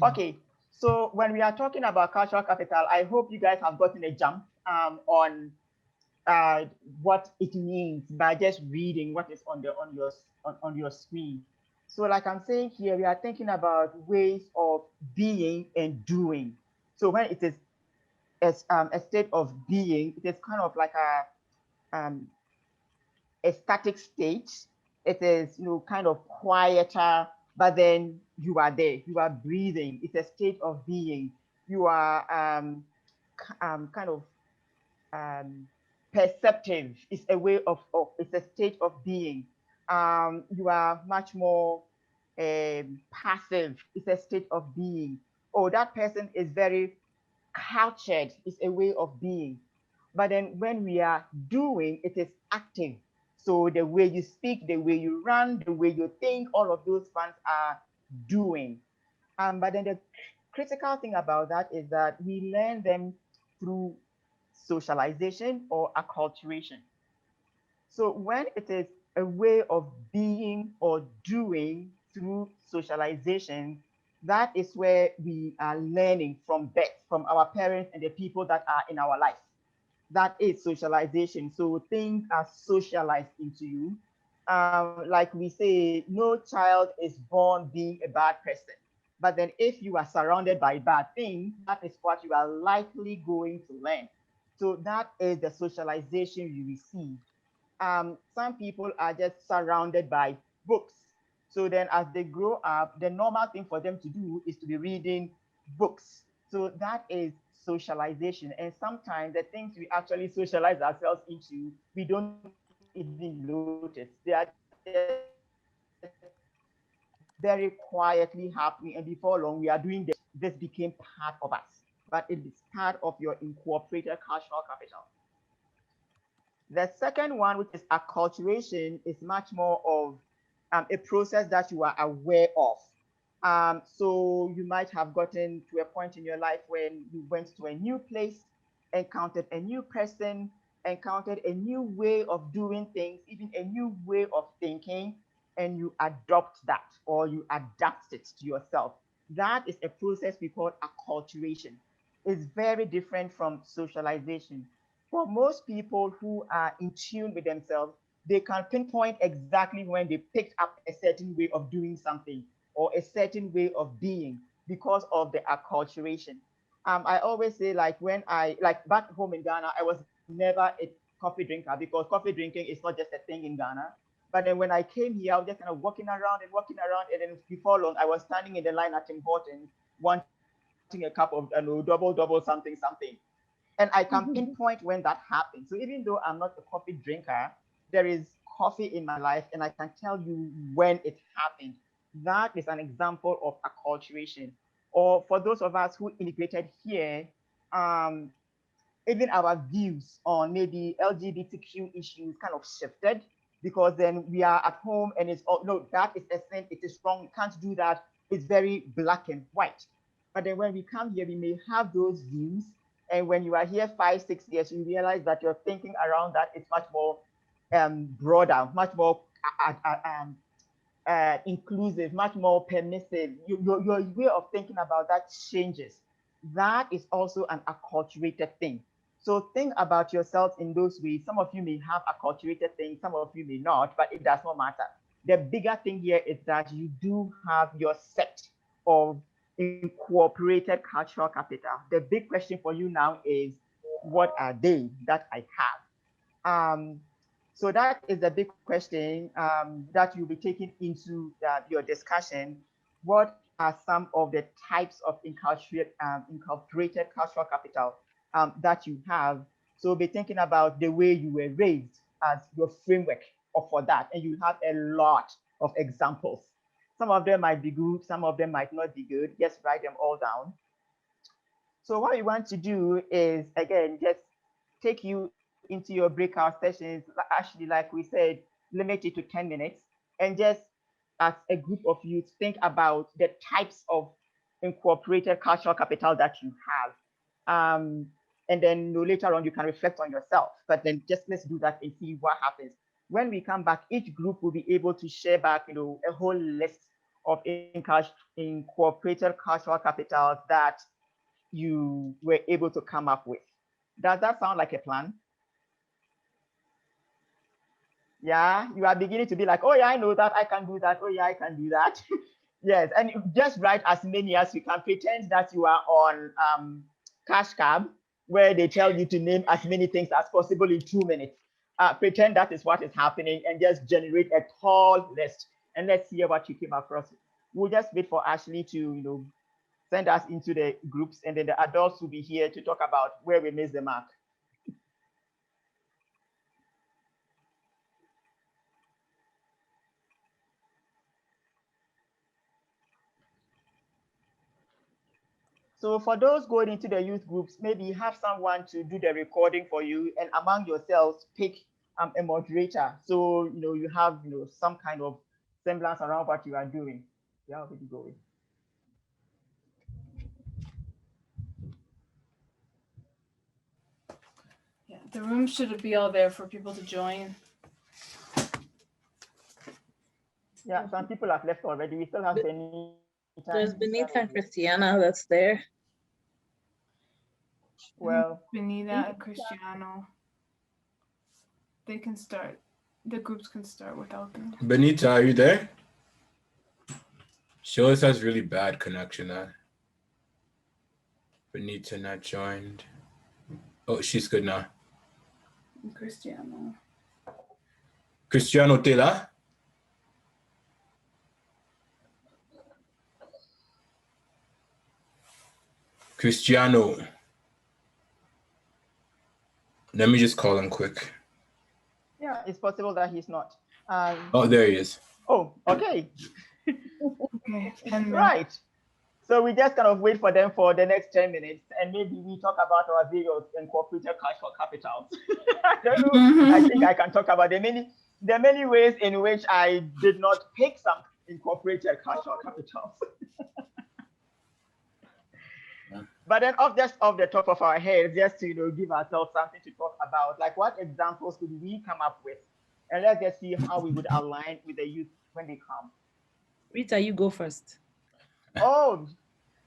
Okay, so when we are talking about cultural capital, I hope you guys have gotten a jump on what it means by just reading what is on your screen. So like I'm saying here, we are thinking about ways of being and doing. So when it is a state of being, it is kind of like a static state. It is kind of quieter, but then you are there. You are breathing. It's a state of being. You are kind of perceptive. It's a way of it's a state of being. You are much more passive. It's a state of being. Oh, that person is very cultured. It's a way of being. But then when we are doing, it is active. So the way you speak, the way you run, the way you think, all of those ones are doing. But then the critical thing about that is that we learn them through socialization or acculturation. So when it is a way of being or doing through socialization, that is where we are learning from birth, from our parents and the people that are in our life. That is socialization. So things are socialized into you. Like we say, no child is born being a bad person. But then if you are surrounded by bad things, that is what you are likely going to learn. So that is the socialization you receive. Some people are just surrounded by books. So then as they grow up, the normal thing for them to do is to be reading books. So that is socialization. And sometimes the things we actually socialize ourselves into, we don't even notice. They are very quietly happening. And before long, we are doing this. This became part of us, but it is part of your incorporated cultural capital. The second one, which is acculturation, is much more of a process that you are aware of. So you might have gotten to a point in your life when you went to a new place, encountered a new person, encountered a new way of doing things, even a new way of thinking, and you adopt that or you adapt it to yourself. That is a process we call acculturation. It's very different from socialization. For most people who are in tune with themselves, they can pinpoint exactly when they picked up a certain way of doing something or a certain way of being because of the acculturation. I always say, like back home in Ghana, I was never a coffee drinker because coffee drinking is not just a thing in Ghana. But then when I came here, I was just kind of walking around, and then before long, I was standing in the line at Tim Hortons, wanting a cup of double something. And I can pinpoint when that happened. So even though I'm not a coffee drinker, there is coffee in my life, and I can tell you when it happened. That is an example of acculturation. Or for those of us who immigrated here, even our views on maybe LGBTQ issues kind of shifted, because then we are at home and it's, oh no, that is a sin, it is wrong, you can't do that. It's very black and white. But then when we come here, we may have those views. And when you are here 5-6 years, you realize that your thinking around that is much more broader, much more inclusive, much more permissive. Your way of thinking about that changes. That is also an acculturated thing. So think about yourself in those ways. Some of you may have acculturated things, some of you may not, but it does not matter. The bigger thing here is that you do have your set of incorporated cultural capital. The big question for you now is, what are they that I have? So that is the big question that you'll be taking into your discussion. What are some of the types of incorporated cultural capital that you have? So be thinking about the way you were raised as your framework for that, and you have a lot of examples. Some of them might be good, some of them might not be good. Just write them all down. So what we want to do is, again, just take you into your breakout sessions. Actually, like we said, limit it to 10 minutes, and just as a group of you think about the types of incorporated cultural capital that you have. And then later on, you can reflect on yourself. But then just let's do that and see what happens. When we come back, each group will be able to share back, a whole list of incorporated cultural capitals that you were able to come up with. Does that sound like a plan? Yeah, you are beginning to be like, oh yeah, I know that, I can do that. Oh yeah, I can do that. Yes, and you just write as many as you can. Pretend that you are on Cash Cab, where they tell you to name as many things as possible in 2 minutes. Pretend that is what is happening, and just generate a tall list, and let's hear what you came across. We'll just wait for Ashley to send us into the groups, and then the adults will be here to talk about where we missed the mark. So for those going into the youth groups, maybe have someone to do the recording for you, and among yourselves pick a moderator. So you have some kind of semblance around what you are doing. Yeah, where you going? Yeah, the room should be all there for people to join. Yeah, some people have left already. We still have Benita. There's Benita and Christiana that's there. Well, Benita and Cristiano. They can start. The groups can start without them. Benita, are you there? She always has really bad connection. Benita not joined. Oh, she's good now. And Cristiano. Cristiano Taylor. Cristiano. Let me just call him quick. Yeah, it's possible that he's not. Oh, there he is. Oh, okay. Okay. Right. So we just kind of wait for them for the next 10 minutes, and maybe we talk about our various incorporated cultural capitals. I don't know. I think I can talk about the many ways in which I did not pick some incorporated cultural capitals. But then just off the top of our heads, just to give ourselves something to talk about, like what examples could we come up with? And let's just see how we would align with the youth when they come. Rita, you go first. Oh,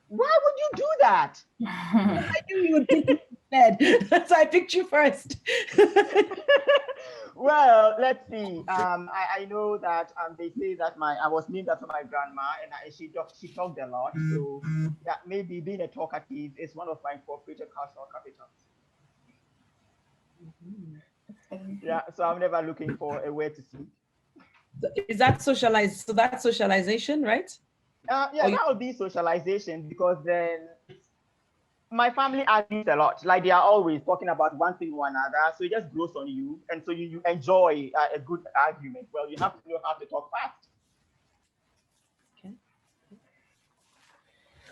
why would you do that? I knew you would pick me instead. So I picked you first. Well, let's see. I know that they say that I was named after my grandma, and she talked a lot. So yeah, maybe being a talkative is one of my incorporated cultural capitals. Yeah, so I'm never looking for a way to sleep. Is that socialized? So that's socialization, right? Yeah, that would be socialization, because then my family argues a lot. Like, they are always talking about one thing or another. So it just grows on you. And so you enjoy a good argument. Well, you have to know how to talk fast.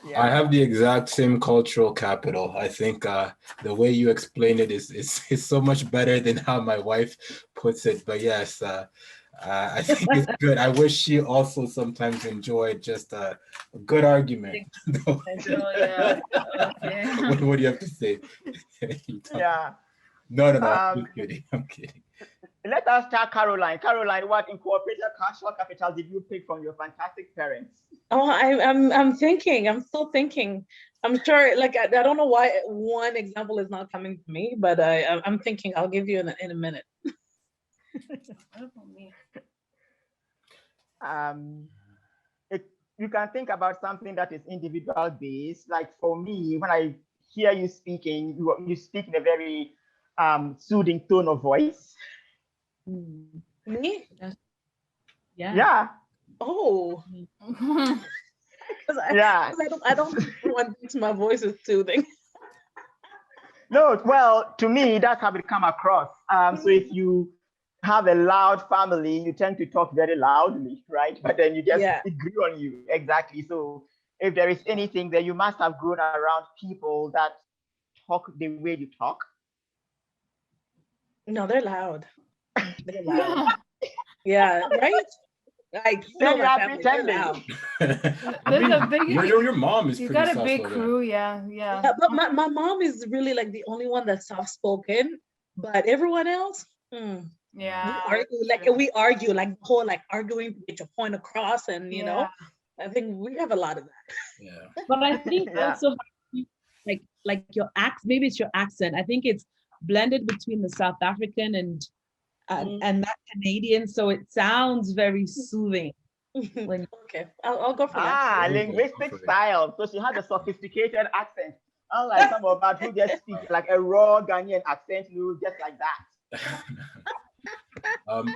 Okay. I have the exact same cultural capital. I think the way you explain it is so much better than how my wife puts it. But yes, I think it's good. I wish she also sometimes enjoyed just a good argument. Oh, yeah. Okay. What do you have to say? Yeah. No, I'm kidding. I'm kidding. Let us start Caroline. Caroline, what incorporated cultural capital did you pick from your fantastic parents? Oh, I'm thinking. I'm still thinking. I'm sure. Like I don't know why one example is not coming to me, but I'm thinking. I'll give you in a minute. You can think about something that is individual based. Like for me, when I hear you speaking, you speak in a very soothing tone of voice. Me? Yeah. Oh. Yeah. I don't want my voice is soothing. No, well, to me, that's how it come across. So if you have a loud family, you tend to talk very loudly, right? But then it grew on you. Exactly. So if there is anything that you must have grown around people that talk the way you talk. No, they're loud. They're loud. Yeah, right? Like, then you are family, pretending. There's a big. Your mom is. You pretty got a big soft crew, yeah. But my mom is really like the only one that's soft spoken. But everyone else, yeah, we argue like the whole like arguing to get your point across, and you know, I think we have a lot of that. Yeah. But I think also like your accent, maybe it's your accent. I think it's blended between the South African and that Canadian, so it sounds very soothing. Okay, I'll go for that. Linguistic style. So she has a sophisticated accent, unlike some of us who just speak like a raw Ghanaian accent, just like that.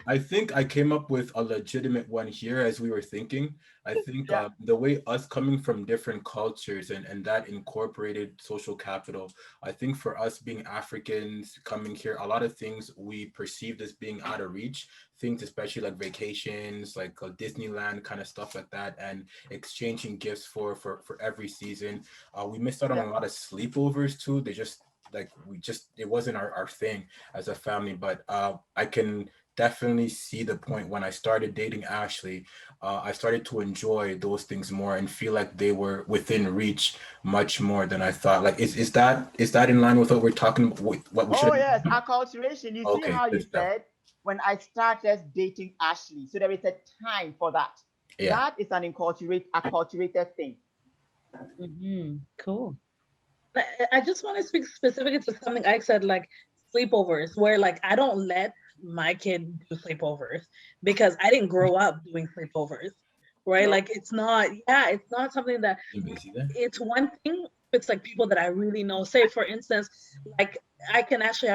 I think I came up with a legitimate one here as we were thinking. I think the way us coming from different cultures and that incorporated social capital, I think for us being Africans coming here, a lot of things we perceived as being out of reach, things especially like vacations, like Disneyland kind of stuff like that, and exchanging gifts for every season. We missed out on a lot of sleepovers too. It wasn't our thing as a family, but I can definitely see the point. When I started dating Ashley, I started to enjoy those things more and feel like they were within reach much more than I thought. Like, is that in line with what we're talking about? What we should? Oh yes, acculturation. You see how you said when I started dating Ashley, so there is a time for that. Yeah. That is an acculturated thing. Cool. I just want to speak specifically to something I said, like sleepovers, where like I don't let my kid do sleepovers because I didn't grow up doing sleepovers, right? No. Like it's not something that it's one thing. It's like people that I really know. Say for instance, like I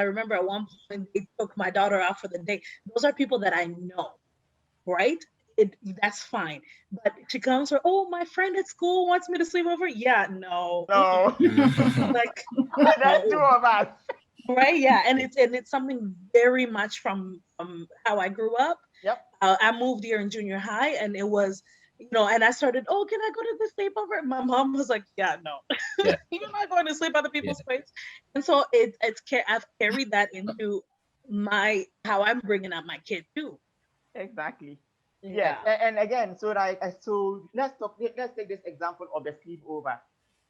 remember at one point they took my daughter out for the day. Those are people that I know, right? That's fine. But she comes for, oh, my friend at school wants me to sleep over. Yeah, no. Like that's two of us. Right, yeah, and it's something very much from how I grew up. Yep. I moved here in junior high, and it was, and I started, oh, can I go to the sleepover? My mom was like, yeah, no, you're not going to sleep other people's place. And so I've carried that into how I'm bringing up my kid too. Exactly. Yeah. And again, so let's take this example of the sleepover.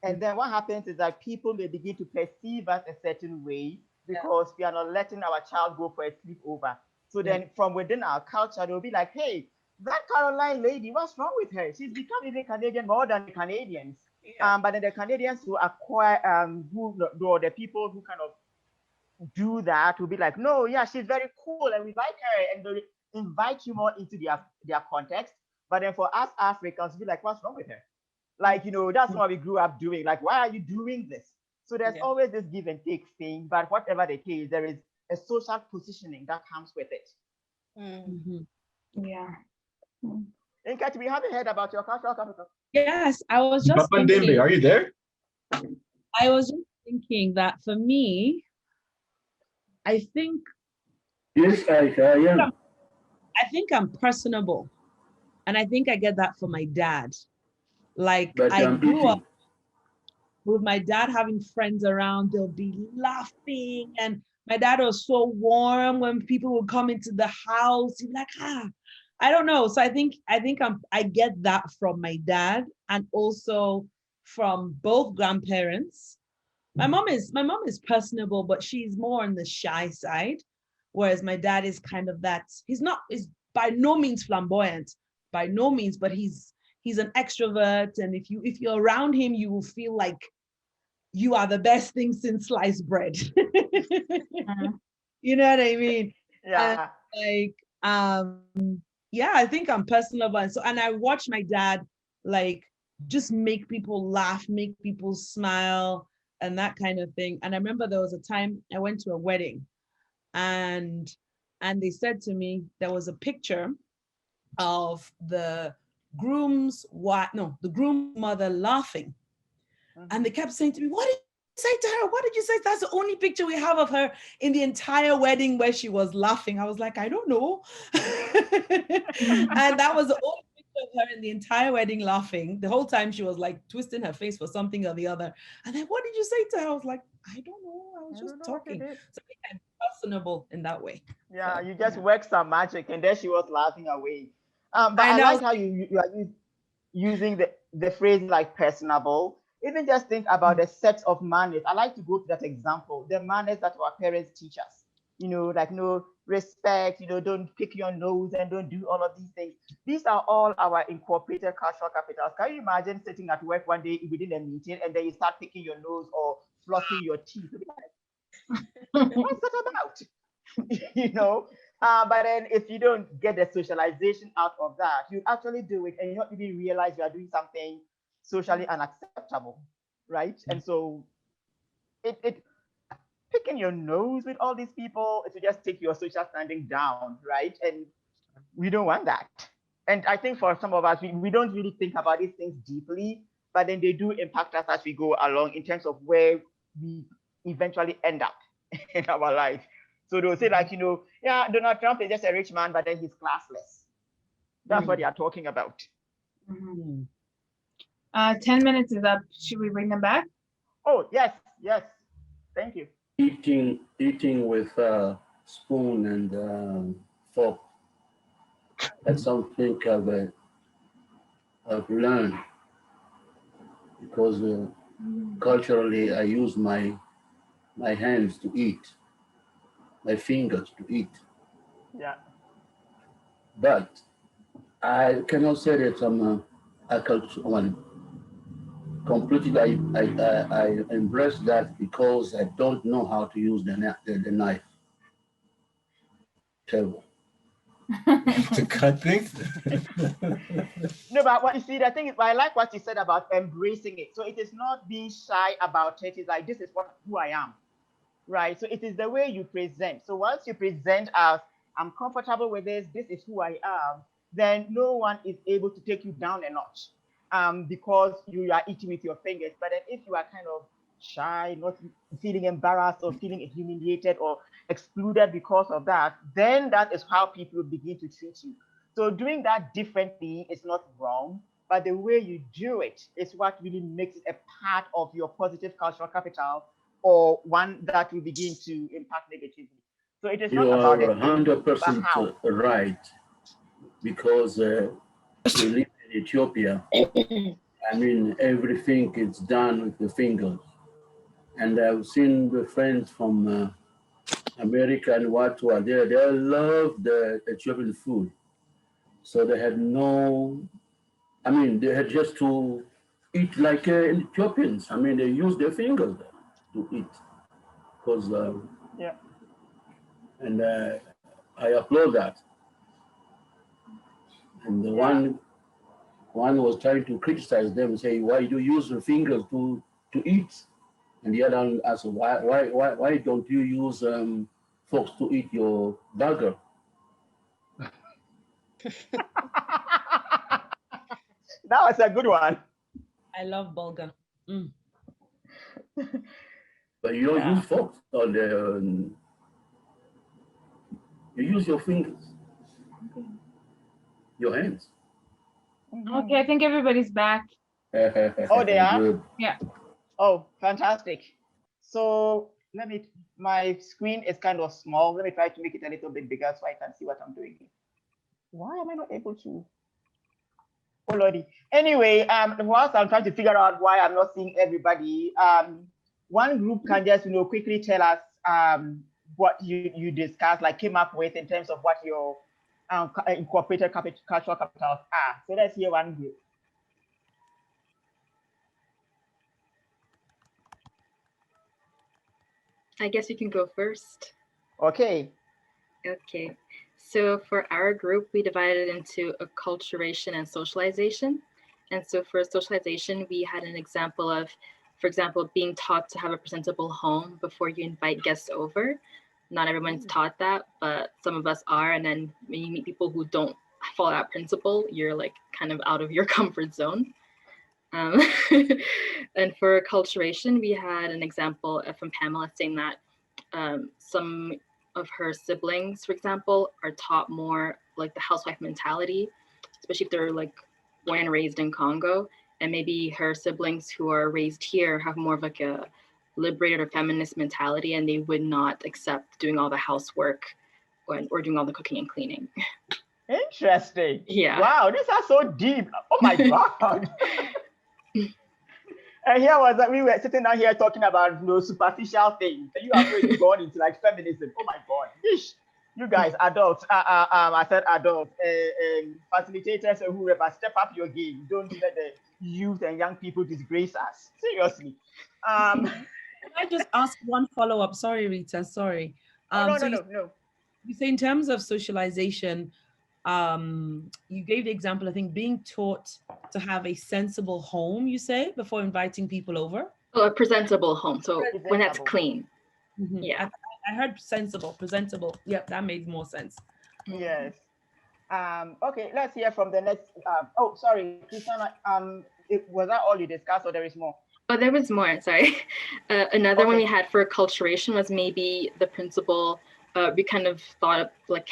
And then what happens is that people may begin to perceive us a certain way because we are not letting our child go for a sleepover. So then from within our culture, they'll be like, hey, that Caroline lady, what's wrong with her? She's become even Canadian more than the Canadians. But then the Canadians who acquire, or the people who kind of do that will be like, no, yeah, she's very cool and we like her, and they'll invite you more into their context. But then for us Africans, we'll be like, what's wrong with her? Like, that's what we grew up doing. Like, why are you doing this? So there's always this give and take thing, but whatever the case, there is a social positioning that comes with it. Yeah. Inket, we haven't heard about your cultural capital. Yes, I was just Papa Ndembe, thinking. are you there? I was just thinking that for me, I think Yes, I am. I think I'm personable, and I think I get that from my dad. Like But I I'm grew up eating. with my dad having friends around, they'll be laughing. And my dad was so warm when people would come into the house. He'd be like, I don't know. So I think I get that from my dad and also from both grandparents. My mom is personable, but she's more on the shy side. Whereas my dad is kind of that, he's by no means flamboyant, by no means, but he's an extrovert. And if you're around him, you will feel like you are the best thing since sliced bread. You know what I mean? Yeah. Yeah, I think I'm personable. And I watch my dad like just make people laugh, make people smile, and that kind of thing. And I remember there was a time I went to a wedding and they said to me, there was a picture of the groom's mother laughing. And they kept saying to me, what did you say to her? What did you say? That's the only picture we have of her in the entire wedding where she was laughing. I was like, I don't know. And that was the only picture of her in the entire wedding laughing. The whole time she was like twisting her face for something or the other. And then what did you say to her? I was like, I don't know. I was just talking. So I think I'm personable in that way. Yeah, you just worked some magic and then she was laughing away. But I like how you are using the phrase like personable. Even just think about the sets of manners. I like to go to that example, the manners that our parents teach us. Like no respect, don't pick your nose and don't do all of these things. These are all our incorporated cultural capitals. Can you imagine sitting at work one day within a meeting and then you start picking your nose or flossing your teeth? What's that about? But then if you don't get the socialization out of that, you actually do it and you don't even realize you are doing something socially unacceptable, right? And so it picking your nose with all these people is to just take your social standing down, right? And we don't want that. And I think for some of us, we don't really think about these things deeply, but then they do impact us as we go along in terms of where we eventually end up in our life. So they'll say like, yeah, Donald Trump is just a rich man, but then he's classless. That's what they are talking about. 10 minutes is up. Should we bring them back? Oh, yes. Thank you. Eating with a spoon and fork. That's something I've learned because culturally I use my hands to eat, my fingers to eat. Yeah. But I cannot say that I'm completely. I embrace that because I don't know how to use the knife. Terrible. To cut things. No, but what you see, the thing is, I like what you said about embracing it. So it is not being shy about it. It's like, this is who I am, right? So it is the way you present. So once you present as, I'm comfortable with this is who I am, then no one is able to take you down a notch because you are eating with your fingers. But then if you are kind of shy, not feeling embarrassed or feeling humiliated or excluded because of that, then that is how people begin to treat you. So doing that differently is not wrong, but the way you do it is what really makes it a part of your positive cultural capital or one that will begin to impact negatively. So it is not about the thing, 100% right, because we live in Ethiopia. I mean, everything is done with the fingers. And I've seen the friends from America and what were there. They love the Ethiopian food. So they had they had just to eat like Ethiopians. I mean, they use their fingers to eat. Because, yeah. And I applaud that. And the one was trying to criticize them and say, why do you use your fingers to eat? And the other one asked, why don't you use forks to eat your burger? That was a good one. I love bulgur. But you don't use forks on the. You use your fingers, your hands. Okay, I think everybody's back. Oh, they are? Good. Yeah. Oh, fantastic. So my screen is kind of small. Let me try to make it a little bit bigger so I can see what I'm doing here. Why am I not able to? Oh, Lordy. Anyway, whilst I'm trying to figure out why I'm not seeing everybody, one group can just, quickly tell us what you discussed, like came up with in terms of what your incorporated cultural capitals are. So let's hear one group. I guess you can go first. Okay. Okay. So for our group, we divided into acculturation and socialization. And so for socialization, we had an example of, for example, being taught to have a presentable home before you invite guests over. Not everyone's taught that, but some of us are. And then when you meet people who don't follow that principle, you're like kind of out of your comfort zone. And for acculturation, we had an example from Pamela saying that some of her siblings, for example, are taught more like the housewife mentality, especially if they're like born and raised in Congo. And maybe her siblings who are raised here have more of like a liberated or feminist mentality, and they would not accept doing all the housework or doing all the cooking and cleaning. Interesting. Yeah. Wow, these are so deep. Oh my God. And here was that we were sitting down here talking about superficial things. And you have already gone into like feminism. Oh my God. Ish. You guys, adults, I said adults, facilitators, whoever, step up your game. Don't let the youth and young people disgrace us. Seriously. Can I just ask one follow-up? Sorry, Rita, sorry. No. You say in terms of socialization, you gave the example, I think, being taught to have a sensible home, you say, before inviting people over? Oh, a presentable home. So when that's clean. Mm-hmm. Yeah. I heard sensible, presentable. Yep, that made more sense. Yes. Okay, let's hear from the next. Oh, sorry, Christiana. Was that all you discussed, or there is more? Oh, there was more. Sorry. Another one we had for acculturation was maybe the principle. We kind of thought of like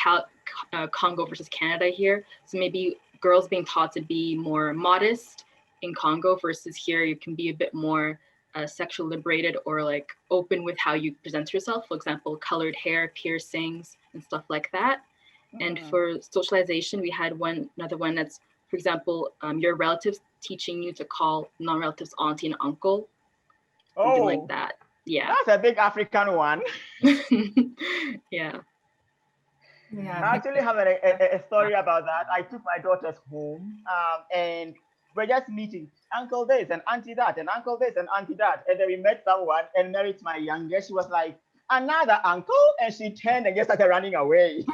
Congo versus Canada here. So maybe girls being taught to be more modest in Congo versus here you can be a bit more sexually liberated or like open with how you present yourself. For example, colored hair, piercings, and stuff like that. And for socialization, we had another one that's, for example, your relatives teaching you to call non-relatives auntie and uncle. Something like that. Yeah. That's a big African one. Yeah. I actually have a story about that. I took my daughters home and we're just meeting uncle this and auntie that and uncle this and auntie that. And then we met someone and married my youngest. She was like, another uncle, and she turned and just started running away.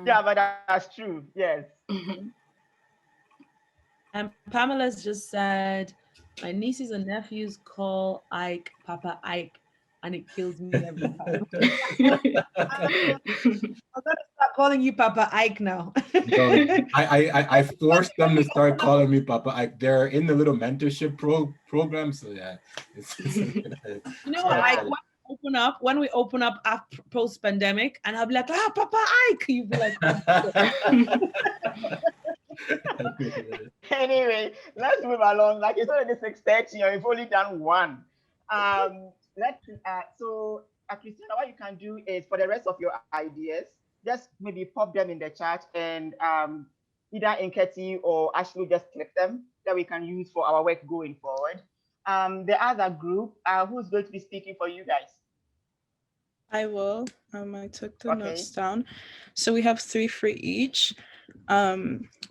Yeah, but that's true. Yes. And Pamela's just said, my nieces and nephews call Ike Papa Ike, and it kills me every time. I'm gonna start calling you Papa Ike now. No, I forced them to start calling me Papa Ike. They're in the little mentorship program, so yeah. You know, Ike, when we open up after post-pandemic, and I'll be like, Papa Ike, you'll be like, Anyway, let's move along. Like it's already 6:30, and we've only done one. So Christina, what you can do is for the rest of your ideas, just maybe pop them in the chat, and either Nketi or Ashley just clip them that we can use for our work going forward. The other group, who's going to be speaking for you guys? I will. I took the notes down. So we have 3 for each.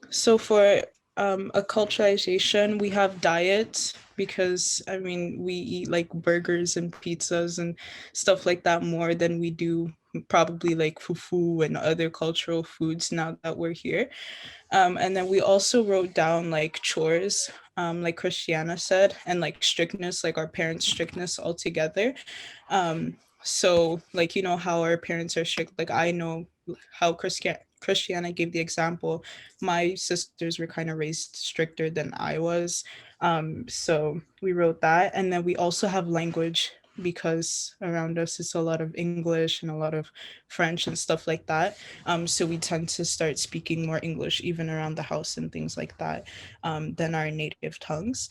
So for acculturation, we have diet, because I mean we eat like burgers and pizzas and stuff like that more than we do probably like fufu and other cultural foods now that we're here. And then we also wrote down like chores, like Christiana said, and like strictness, like our parents' strictness altogether. So like, you know how our parents are strict, like I know how Christiana gave the example, my sisters were kind of raised stricter than I was. So we wrote that. And then we also have language, because around us it's a lot of English and a lot of French and stuff like that. So we tend to start speaking more English even around the house and things like that, than our native tongues.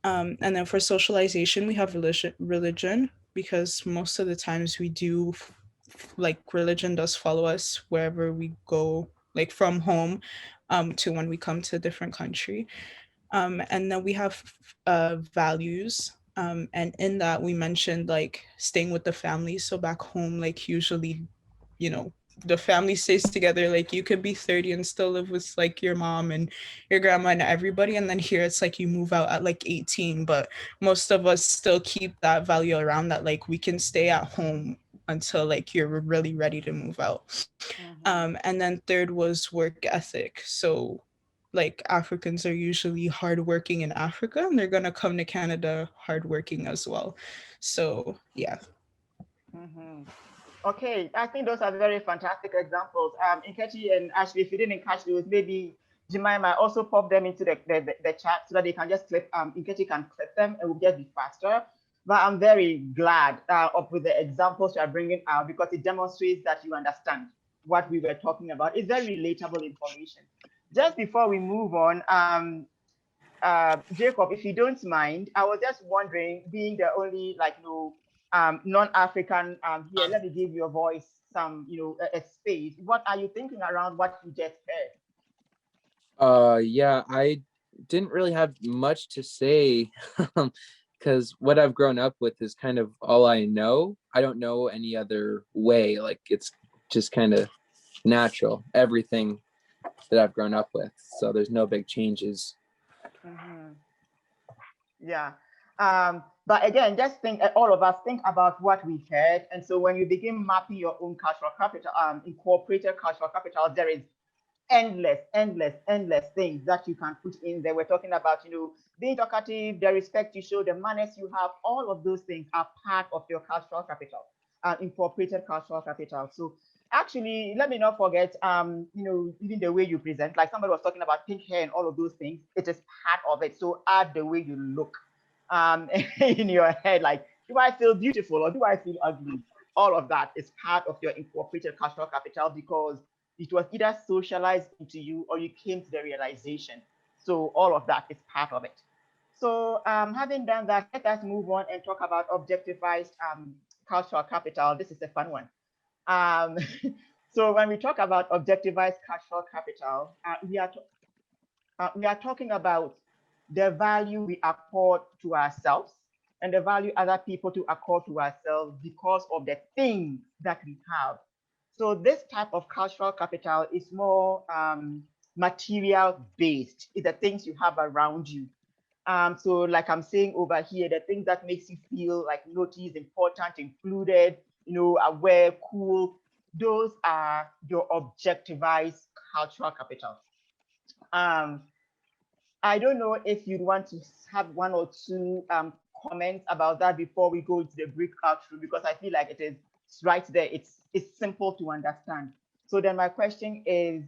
And then for socialization, we have religion, because most of the times we do, like, religion does follow us wherever we go, like from home to when we come to a different country. And then we have values. And in that we mentioned like staying with the family. So back home, like usually, the family stays together. Like you could be 30 and still live with like your mom and your grandma and everybody. And then here it's like you move out at like 18, but most of us still keep that value around, that like we can stay at home until like you're really ready to move out. And then third was work ethic. So like Africans are usually hardworking in Africa, and they're gonna come to Canada hardworking as well. So yeah. Okay, I think those are very fantastic examples. Nkechi and Ashley, if you didn't catch those, maybe Jemima also pop them into the chat so that they can just clip, Nkechi can clip them, and we'll just be faster. But I'm very glad with the examples you are bringing out, because it demonstrates that you understand what we were talking about. It's very relatable information. Just before we move on, Jacob, if you don't mind, I was just wondering, being the only non-African here, let me give your voice some, a space. What are you thinking around what you just heard? Yeah, I didn't really have much to say because what I've grown up with is kind of all I know. I don't know any other way. Like it's just kind of natural, everything that I've grown up with. So there's no big changes. Yeah. But again, just think, all of us think about what we heard. And so when you begin mapping your own cultural capital, incorporated cultural capital, there is endless things that you can put in there. We're talking about, being talkative, the respect you show, the manners you have, all of those things are part of your cultural capital, incorporated cultural capital. So actually, let me not forget, even the way you present, like somebody was talking about pink hair and all of those things, it is part of it. So add the way you look in your head, like, do I feel beautiful or do I feel ugly? All of that is part of your incorporated cultural capital, because it was either socialized into you or you came to the realization. So all of that is part of it. So having done that, let us move on and talk about objectivized cultural capital. This is a fun one. So when we talk about objectivized cultural capital, we are talking about the value we accord to ourselves and the value other people to accord to ourselves because of the things that we have. So this type of cultural capital is more material based. It's the things you have around you. So like I'm saying over here, the things that makes you feel like noticed, important, included, aware, cool, those are your objectivized cultural capital. I don't know if you'd want to have one or two comments about that before we go into the breakout room, because I feel like it is right there. It's simple to understand. So then my question is,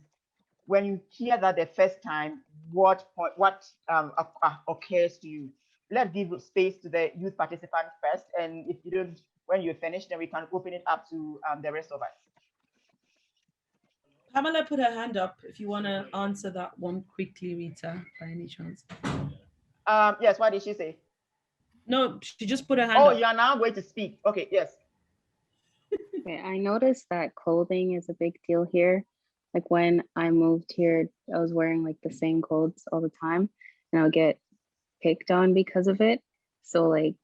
when you hear that the first time, what occurs to you? Let's give space to the youth participant first, and if you don't, when you're finished, then we can open it up to the rest of us. Pamela put her hand up if you want to answer that one quickly, Rita, by any chance. Yes, what did she say? No, she just put her hand up. Oh, you're now going to speak. Okay, yes. Okay, I noticed that clothing is a big deal here. Like when I moved here, I was wearing like the same clothes all the time, and I'll get picked on because of it. So like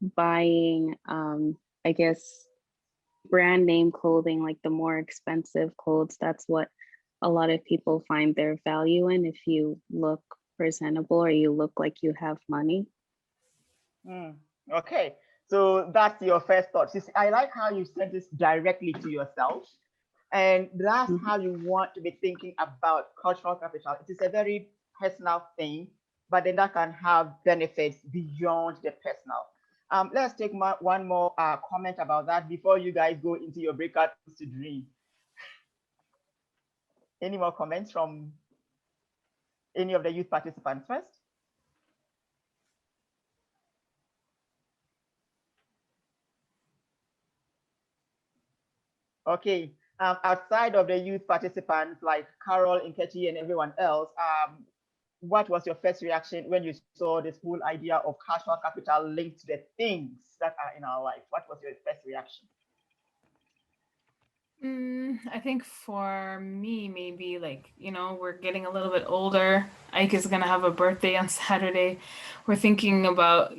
buying, I guess, brand name clothing, like the more expensive clothes, that's what a lot of people find their value in, if you look presentable or you look like you have money. Okay, so that's your first thought. I like how you said this directly to yourself, and that's how you want to be thinking about cultural capital. It is a very personal thing, but then that can have benefits beyond the personal. Let's take one more comment about that before you guys go into your breakout to dream. Any more comments from any of the youth participants first? Okay, outside of the youth participants like Carol, Nkechi, and everyone else, what was your first reaction when you saw this whole idea of cultural capital linked to the things that are in our life? What was your first reaction? I think for me, maybe like, we're getting a little bit older. Ike is going to have a birthday on Saturday. We're thinking about,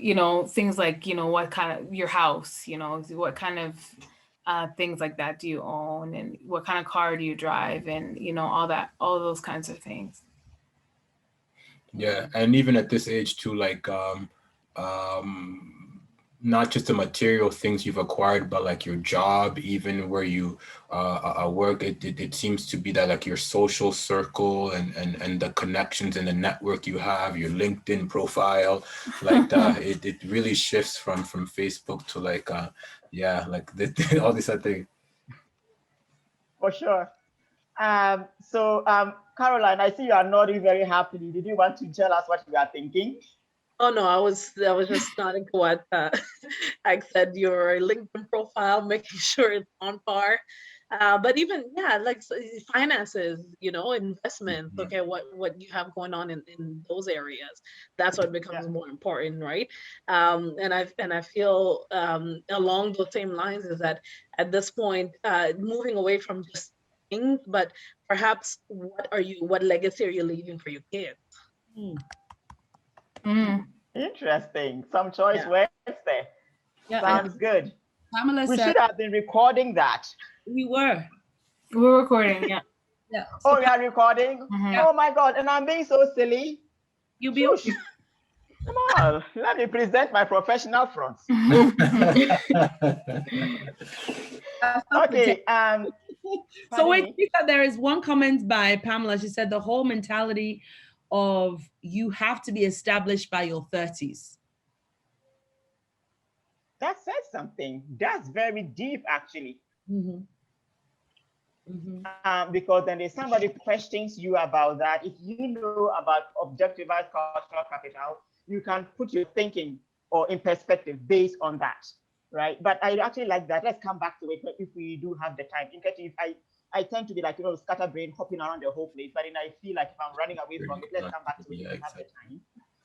things like, what kind of your house, what kind of things like that do you own, and what kind of car do you drive, and, all those kinds of things. Yeah, and even at this age too, like not just the material things you've acquired, but like your job, even where you work, it seems to be that like your social circle and the connections and the network you have, your LinkedIn profile, like it really shifts from Facebook to like yeah, like all this other thing. For sure. So Caroline, I see you are nodding very happily. Did you want to tell us what you are thinking? Oh no, I was just nodding to what I said. Your LinkedIn profile, making sure it's on par. But even like finances, investments. Okay, what you have going on in those areas. That's what becomes more important, right? And I feel along those same lines is that at this point, moving away from just things, but perhaps what legacy are you leaving for your kids? Interesting. Some choice words there. Yeah, sounds good. Pamela we said, should have been recording that. We were recording, yeah. Yeah. So we are recording? Oh my God, and I'm being so silly. You be okay. Come on, let me present my professional front. Okay. So wait, there is one comment by Pamela. She said the whole mentality of you have to be established by your 30s. That says something. That's very deep, actually. Because then if somebody questions you about that, if you know about objectivized cultural capital, you can put your thinking or in perspective based on that, right? But I actually like that. Let's come back to it if we do have the time. In case I tend to be like, scatterbrain, hopping around the whole place, but then I feel like if I'm running away from it, let's come back to it if we have the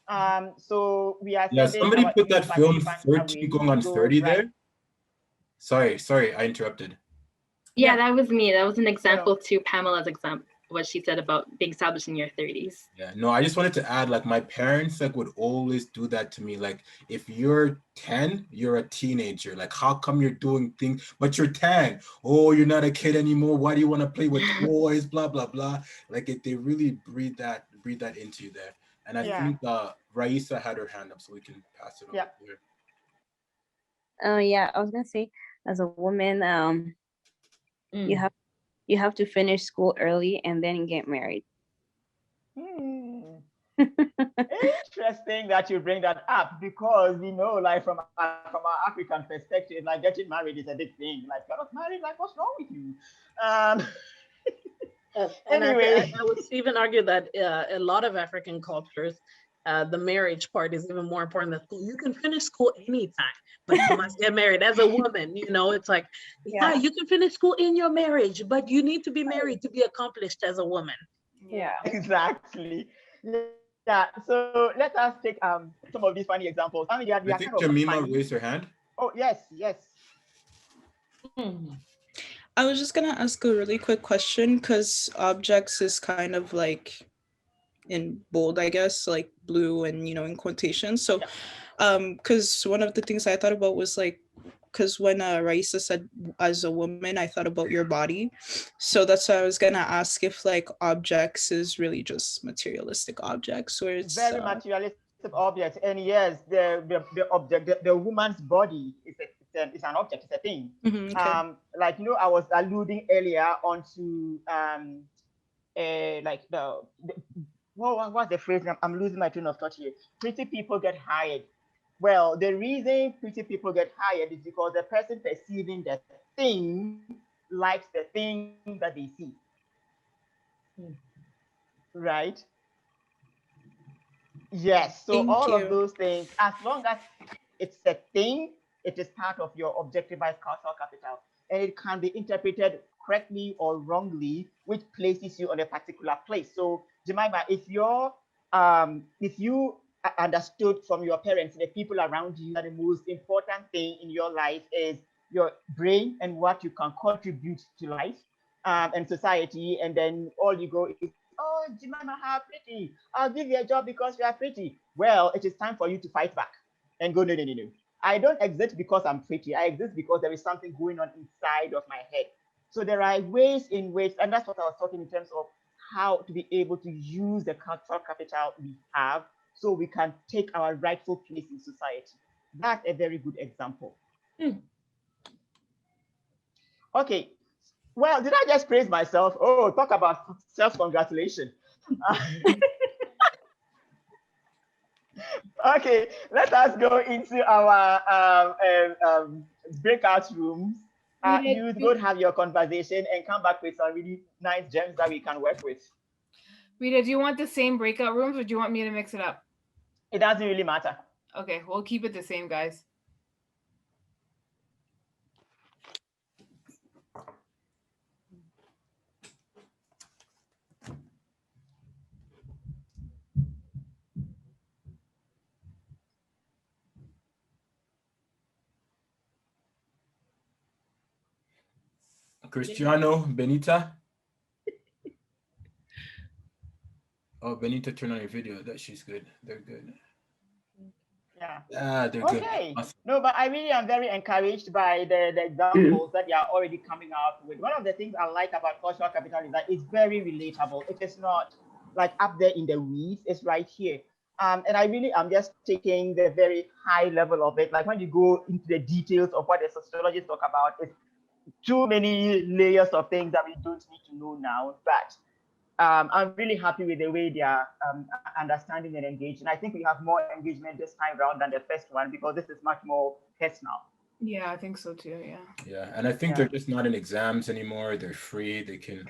time. So we are somebody put that film 30 going on 30 there. Sorry, I interrupted. Yeah, that was me. That was an example to Pamela's example, what she said about being established in your 30s. Yeah, no, I just wanted to add, like, my parents like would always do that to me. Like, if you're 10, you're a teenager. Like, how come you're doing things, but you're 10? Oh, you're not a kid anymore. Why do you want to play with toys? Blah, blah, blah. Like, they really breathe that into you there. And I think Raisa had her hand up, so we can pass it over here. Yeah, I was gonna say, as a woman, you have to finish school early and then get married. Interesting that you bring that up, because we know, like, from our African perspective, like, getting married is a big thing. Like, you're not married, like, what's wrong with you? Anyway, I would even argue that a lot of African cultures, the marriage part is even more important than school. You can finish school anytime, but you must get married as a woman. It's like, you can finish school in your marriage, but you need to be married to be accomplished as a woman. Yeah, exactly. Yeah, so let us take some of these funny examples. I think Jemima raised her hand. Oh, yes. I was just gonna ask a really quick question, because objects is kind of like in bold, I guess, like blue and, in quotations. So, because one of the things I thought about was like, because when Raisa said as a woman, I thought about your body. So that's why I was gonna ask if like objects is really just materialistic objects, or it's very materialistic objects. And yes, the object, the woman's body is an object, it's a thing. Okay. Like, I was alluding earlier onto like what's the phrase? I'm losing my train of thought here. Pretty people get hired. Well, the reason pretty people get hired is because the person perceiving the thing likes the thing that they see. Right? Yes. So Thank all you. of those things, as long as it's a thing, it is part of your objectivized cultural capital. And it can be interpreted correctly or wrongly, which places you on a particular place. So Jemima, if you understood from your parents, the people around you, that the most important thing in your life is your brain and what you can contribute to life and society, and then all you go is, oh, Jemima, how pretty. I'll give you a job because you are pretty. Well, it is time for you to fight back and go, no, no, no, no. I don't exist because I'm pretty. I exist because there is something going on inside of my head. So there are ways in which, and that's what I was talking in terms of how to be able to use the cultural capital we have so we can take our rightful place in society. That's a very good example. Okay. Well, did I just praise myself? Oh, talk about self-congratulation. Okay, let us go into our breakout rooms. You go have your conversation and come back with some really nice gems that we can work with. Rita, do you want the same breakout rooms or do you want me to mix it up? It doesn't really matter. Okay, we'll keep it the same, guys. Cristiano, Benita. Oh, Benita, turn on your video. That she's good. They're good. Yeah. They're okay. good. Awesome. No, but I really am very encouraged by the examples that you are already coming out with. One of the things I like about cultural capital is that it's very relatable. It is not like up there in the weeds. It's right here. And I really am just taking the very high level of it. Like when you go into the details of what the sociologists talk about, it's too many layers of things that we don't need to know now. But I'm really happy with the way they are understanding and engaging. I think we have more engagement this time around than the first one because this is much more personal. Yeah, I think so too. Yeah. Yeah, and I think they're just not in exams anymore. They're free. They can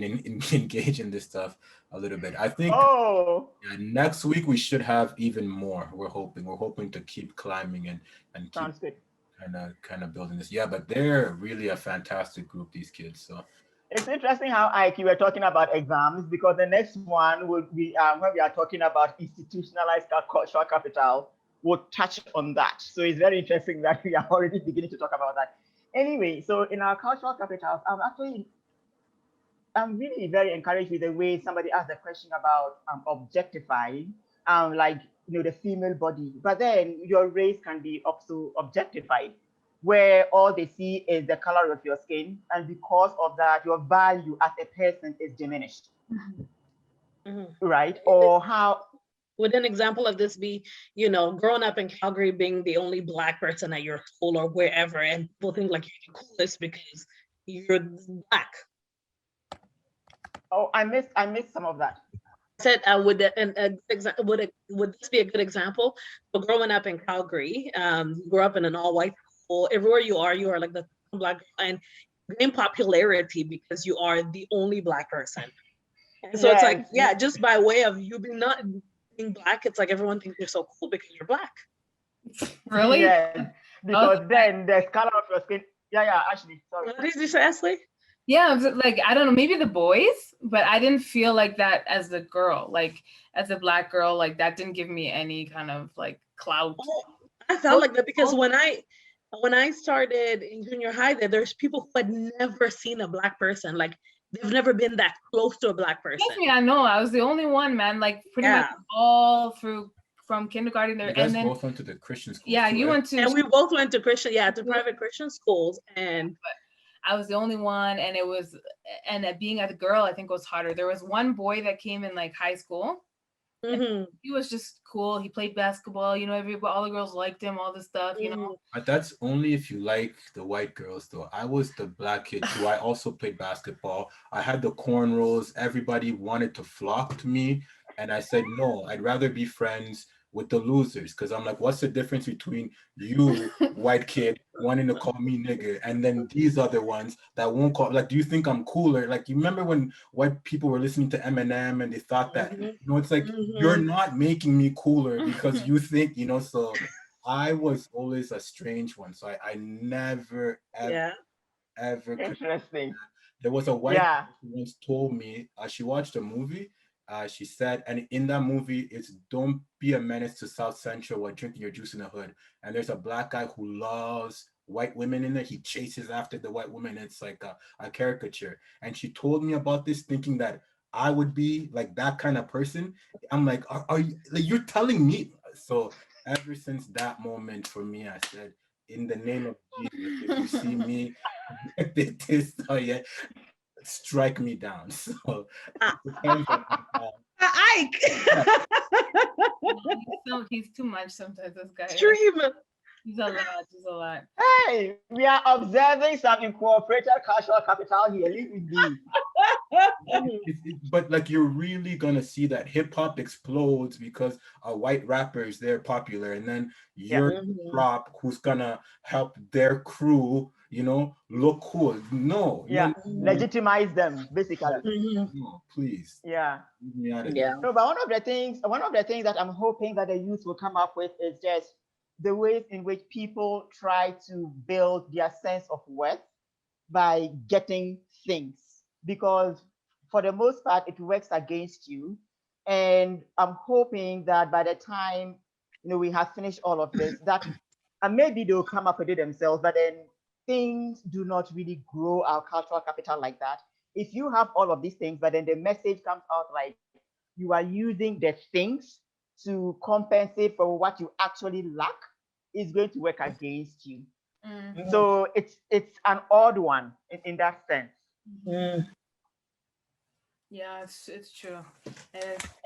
engage in this stuff a little bit. I think next week we should have even more. We're hoping to keep climbing and keep Sounds good. kind of building this. Yeah, but they're really a fantastic group, these kids. So it's interesting how Ike, you were talking about exams, because the next one will be when we are talking about institutionalized cultural capital, we'll touch on that. So it's very interesting that we are already beginning to talk about that. Anyway, so in our cultural capitals, I'm really very encouraged with the way somebody asked the question about objectifying, like, the female body. But then your race can be also objectified, where all they see is the color of your skin, and because of that, your value as a person is diminished. Right? Or how would an example of this be, growing up in Calgary, being the only Black person at your school or wherever, and people think like you're the coolest because you're Black? Oh, I missed some of that. I said, would this be a good example? So growing up in Calgary, grew up in an all-white school. Everywhere you are like the Black girl, and gain popularity because you are the only Black person. And so it's like, just by way of you not being Black, it's like everyone thinks you're so cool because you're Black. Really? Yes, because then the color of your skin. Yeah, Ashley. Sorry. What did you say, Ashley? Yeah, like, I don't know, maybe the boys, but I didn't feel like that as a girl, like as a Black girl, like that didn't give me any kind of like clout. I felt like that because when I started in junior high, there's people who had never seen a Black person. Like they've never been that close to a Black person. Trust me, I know. I was the only one, man. Like pretty much all through from kindergarten there. You guys and then both went to the Christian school. Yeah, you went to. And we both went to Christian, to private Christian schools, and. I was the only one, and being a girl, I think was harder. There was one boy that came in like high school. He was just cool. He played basketball, all the girls liked him, all this stuff, But that's only if you like the white girls, though. I was the Black kid too. I also played basketball. I had the cornrows. Everybody wanted to flock to me, and I said no. I'd rather be friends with the losers, because I'm like, what's the difference between you, white kid, wanting to call me nigger, and then these other ones that won't call? Like, do you think I'm cooler? Like, you remember when white people were listening to Eminem and they thought that, you know, it's like, you're not making me cooler because you think, you know. So I was always a strange one. So I never, ever could. Interesting. There was a white girl who once told me, she watched a movie. She said, and in that movie, it's don't be a menace to South Central while drinking your juice in the hood. And there's a black guy who loves white women in there. He chases after the white women. It's like a caricature. And she told me about this, thinking that I would be like that kind of person. I'm like, are you, like, you're telling me? So ever since that moment for me, I said, in the name of Jesus, if you see me this, strike me down. So it depends on Ike. He's too much sometimes, this guy. Stream. He's a lot. Hey, we are observing some incorporated cultural capital here. Leave with me. But like, you're really gonna see that hip hop explodes because white rappers, they're popular, and then you're drop who's gonna help their crew, you know, look cool. No, Legitimize them, basically. No, please. Yeah. No, but one of the things that I'm hoping that the youth will come up with is just the ways in which people try to build their sense of worth by getting things, because for the most part it works against you. And I'm hoping that by the time, you know, we have finished all of this, that and maybe they'll come up with it themselves, but then things do not really grow our cultural capital like that. If you have all of these things, but then the message comes out like you are using the things to compensate for what you actually lack, is going to work against you. So it's an odd one in that sense. Yeah, it's true.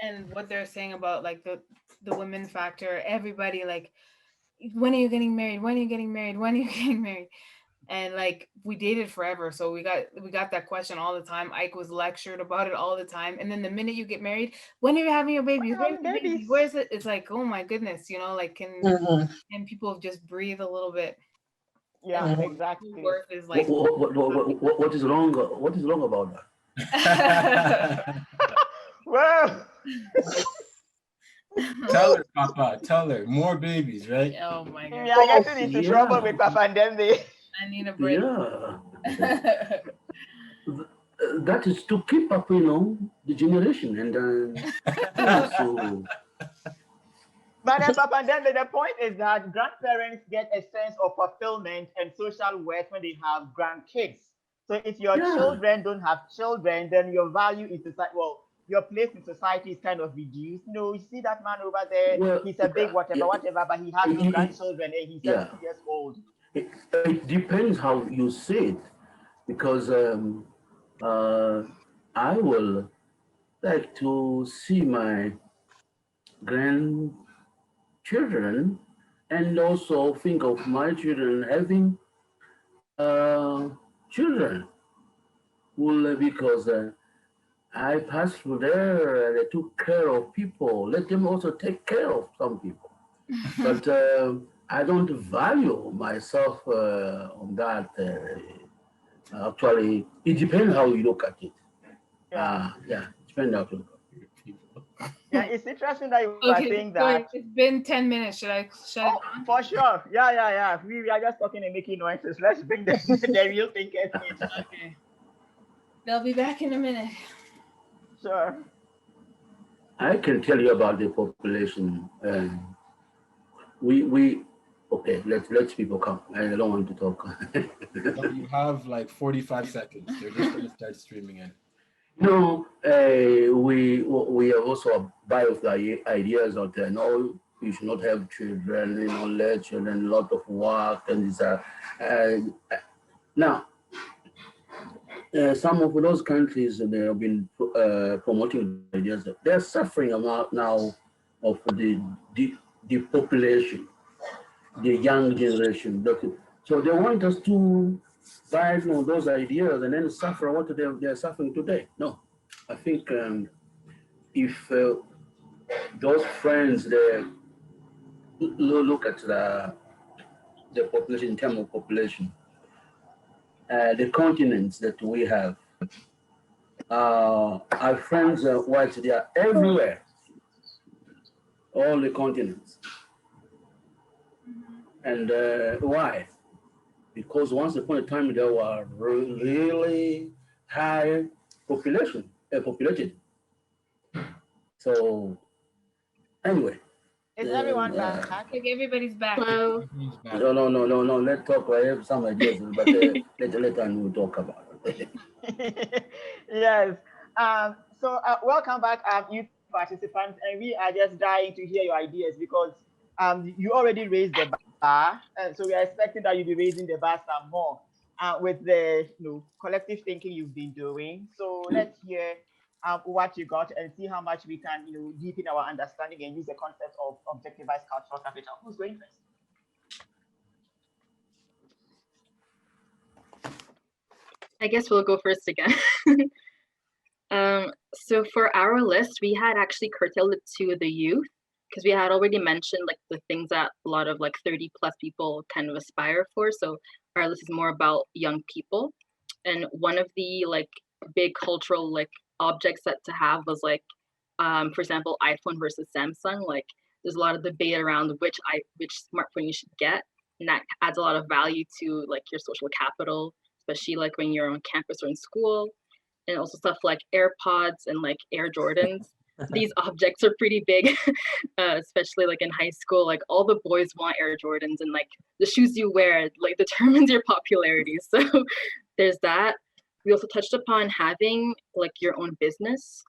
And what they're saying about like the women factor, everybody like, when are you getting married? When are you getting married? When are you getting married? And like, we dated forever, so we got that question all the time. Ike was lectured about it all the time. And then the minute you get married, when are you having your babies? Where's the baby? Where's it? It's like, oh my goodness, you know, like, can people just breathe a little bit? Yeah, exactly. Worth is like, what is wrong? What is wrong about that? Well, tell her, Papa. Tell her more babies, right? Oh my God. Yeah, I get into trouble with Papa and then I need a break. Yeah. That is to keep up, you know, the generation, and so. But then, Papa, then the point is that grandparents get a sense of fulfillment and social worth when they have grandkids. So if your children don't have children, then your value in society, well, your place in society is kind of reduced. You know, you see that man over there, well, he's a big whatever, but he has no grandchildren and he's 70 years old. It depends how you say it, because I will like to see my grandchildren and also think of my children having children. Well, because I passed through there and I took care of people. Let them also take care of some people. But I don't value myself on that. Actually, it depends how you look at it. It depends how you look at it. Yeah, it's interesting that you are saying that. It's been 10 minutes. Should I for sure. Yeah. We are just talking and making noises. Let's bring the real thinkers in. Okay. They'll be back in a minute. Sure. I can tell you about the population. Okay, let's people come. I don't want to talk. You have like 45 seconds. They're just going to start streaming in. No, we have also a bio of the ideas that no, you should not have children, you know, let children, a lot of work and this. Now, some of those countries, they have been promoting ideas that they're suffering now of the population, the young generation. So they want us to buy those ideas and then suffer what they're suffering today. No, I think if those friends, look at the population in terms of population, the continents that we have. Our friends are white, they are everywhere, all the continents. And why? Because once upon a time there were really high populated. So anyway. Is everyone back? I think everybody's back. Hello. No. Let's talk. I have some ideas, but later we'll talk about it. Yes. So welcome back, youth participants, and we are just dying to hear your ideas because you already raised the bar, so we are expecting that you'll be raising the bar some more with the collective thinking you've been doing. So let's hear what you got and see how much we can deepen our understanding and use the concept of objectivized cultural capital. Who's going first? I guess we'll go first again. So for our list, we had actually curtailed it to the youth because we had already mentioned like the things that a lot of like 30 plus people kind of aspire for. So our list is more about young people. And one of the like big cultural like objects that to have was like, for example, iPhone versus Samsung. Like there's a lot of debate around which smartphone you should get. And that adds a lot of value to like your social capital, especially like when you're on campus or in school. And also stuff like AirPods and like Air Jordans. These objects are pretty big, especially like in high school. Like all the boys want Air Jordans, and like the shoes you wear like determines your popularity. So there's that. We also touched upon having like your own business,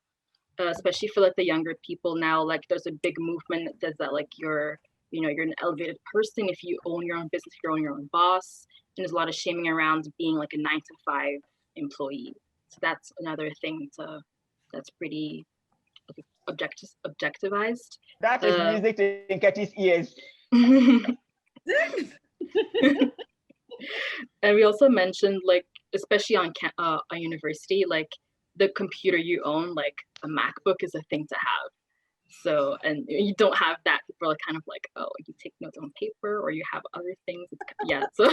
especially for like the younger people now. Like there's a big movement that says that like you're an elevated person if you own your own business, if you're your own boss. And there's a lot of shaming around being like a 9-to-5 employee. So that's another thing that's pretty objectivized. That is music to Nketi's ears. And we also mentioned like, especially on university, like the computer you own, like a MacBook is a thing to have. So, and you don't have that, people are kind of like, oh, you take notes on paper or you have other things. Yeah, so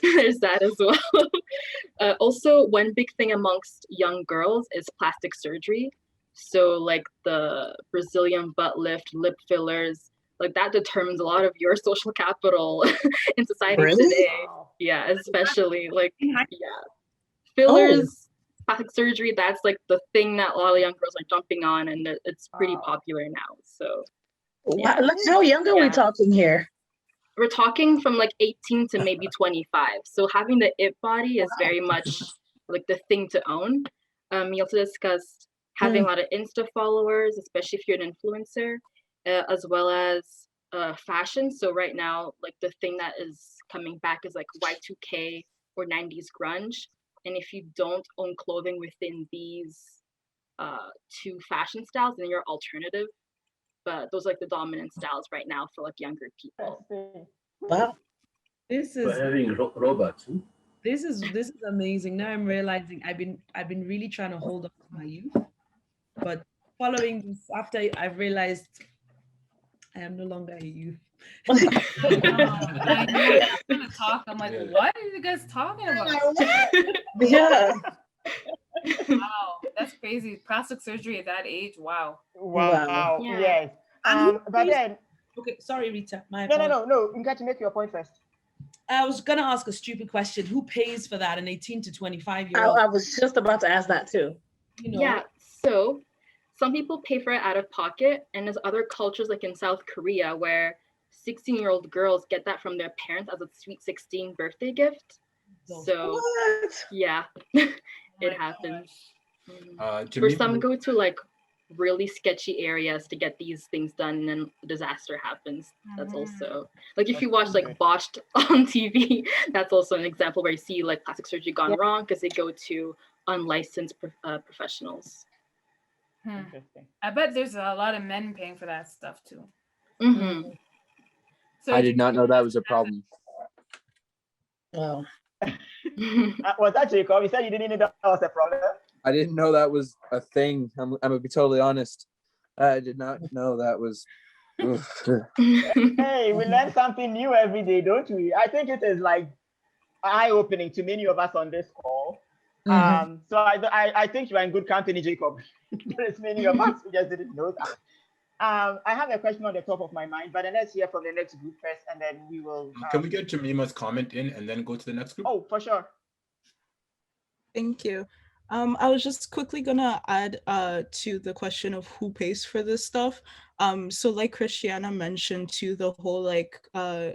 there's that as well. Also, one big thing amongst young girls is plastic surgery. So like the Brazilian butt lift, lip fillers, like that determines a lot of your social capital in society today. Yeah, especially like, fillers, plastic surgery, that's like the thing that a lot of young girls are jumping on, and it's pretty popular now. So yeah. How young are we talking here? We're talking from like 18 to maybe 25. So having the it body is very much like the thing to own. We also discussed having a lot of Insta followers, especially if you're an influencer, as well as fashion. So right now, like the thing that is coming back is like Y2K or 90s grunge. And if you don't own clothing within these two fashion styles, then you're alternative. But those are like the dominant styles right now for like younger people. Wow. This is having robots. This is amazing. Now I'm realizing I've been really trying to hold on to my youth, but following this, after I've realized I am no longer a youth. I know. I'm gonna talk. I'm like, what are you guys talking about? Yeah. Wow, that's crazy. Plastic surgery at that age. Wow. Wow. Yeah. Yes. But then. Okay, sorry, Rita. No. You got to make your point first. I was gonna ask a stupid question. Who pays for that? An 18 to 25-year-old? I was just about to ask that too. Yeah. So some people pay for it out of pocket, and there's other cultures like in South Korea where 16-year-old girls get that from their parents as a sweet 16 birthday gift. So what? Yeah, it happens. For some go to like really sketchy areas to get these things done, and then disaster happens. That's also like if you watch like Botched on TV, that's also an example where you see like plastic surgery gone wrong because they go to unlicensed professionals. Interesting. I bet there's a lot of men paying for that stuff too. So I did not know that was a problem. Wow. Was that Jacob? You said you didn't know that was a problem? I didn't know that was a thing. I'm gonna be totally honest. I did not know that was Hey, we learn something new every day, don't we? I think it is like eye-opening to many of us on this call. So I think you are in good company, Jacob. There's many of us who just didn't know that. I have a question on the top of my mind, but then let's hear from the next group first, and then we will. Can we get Jemima's comment in and then go to the next group? Oh, for sure. Thank you. I was just quickly gonna add to the question of who pays for this stuff. So like Christiana mentioned too, the whole like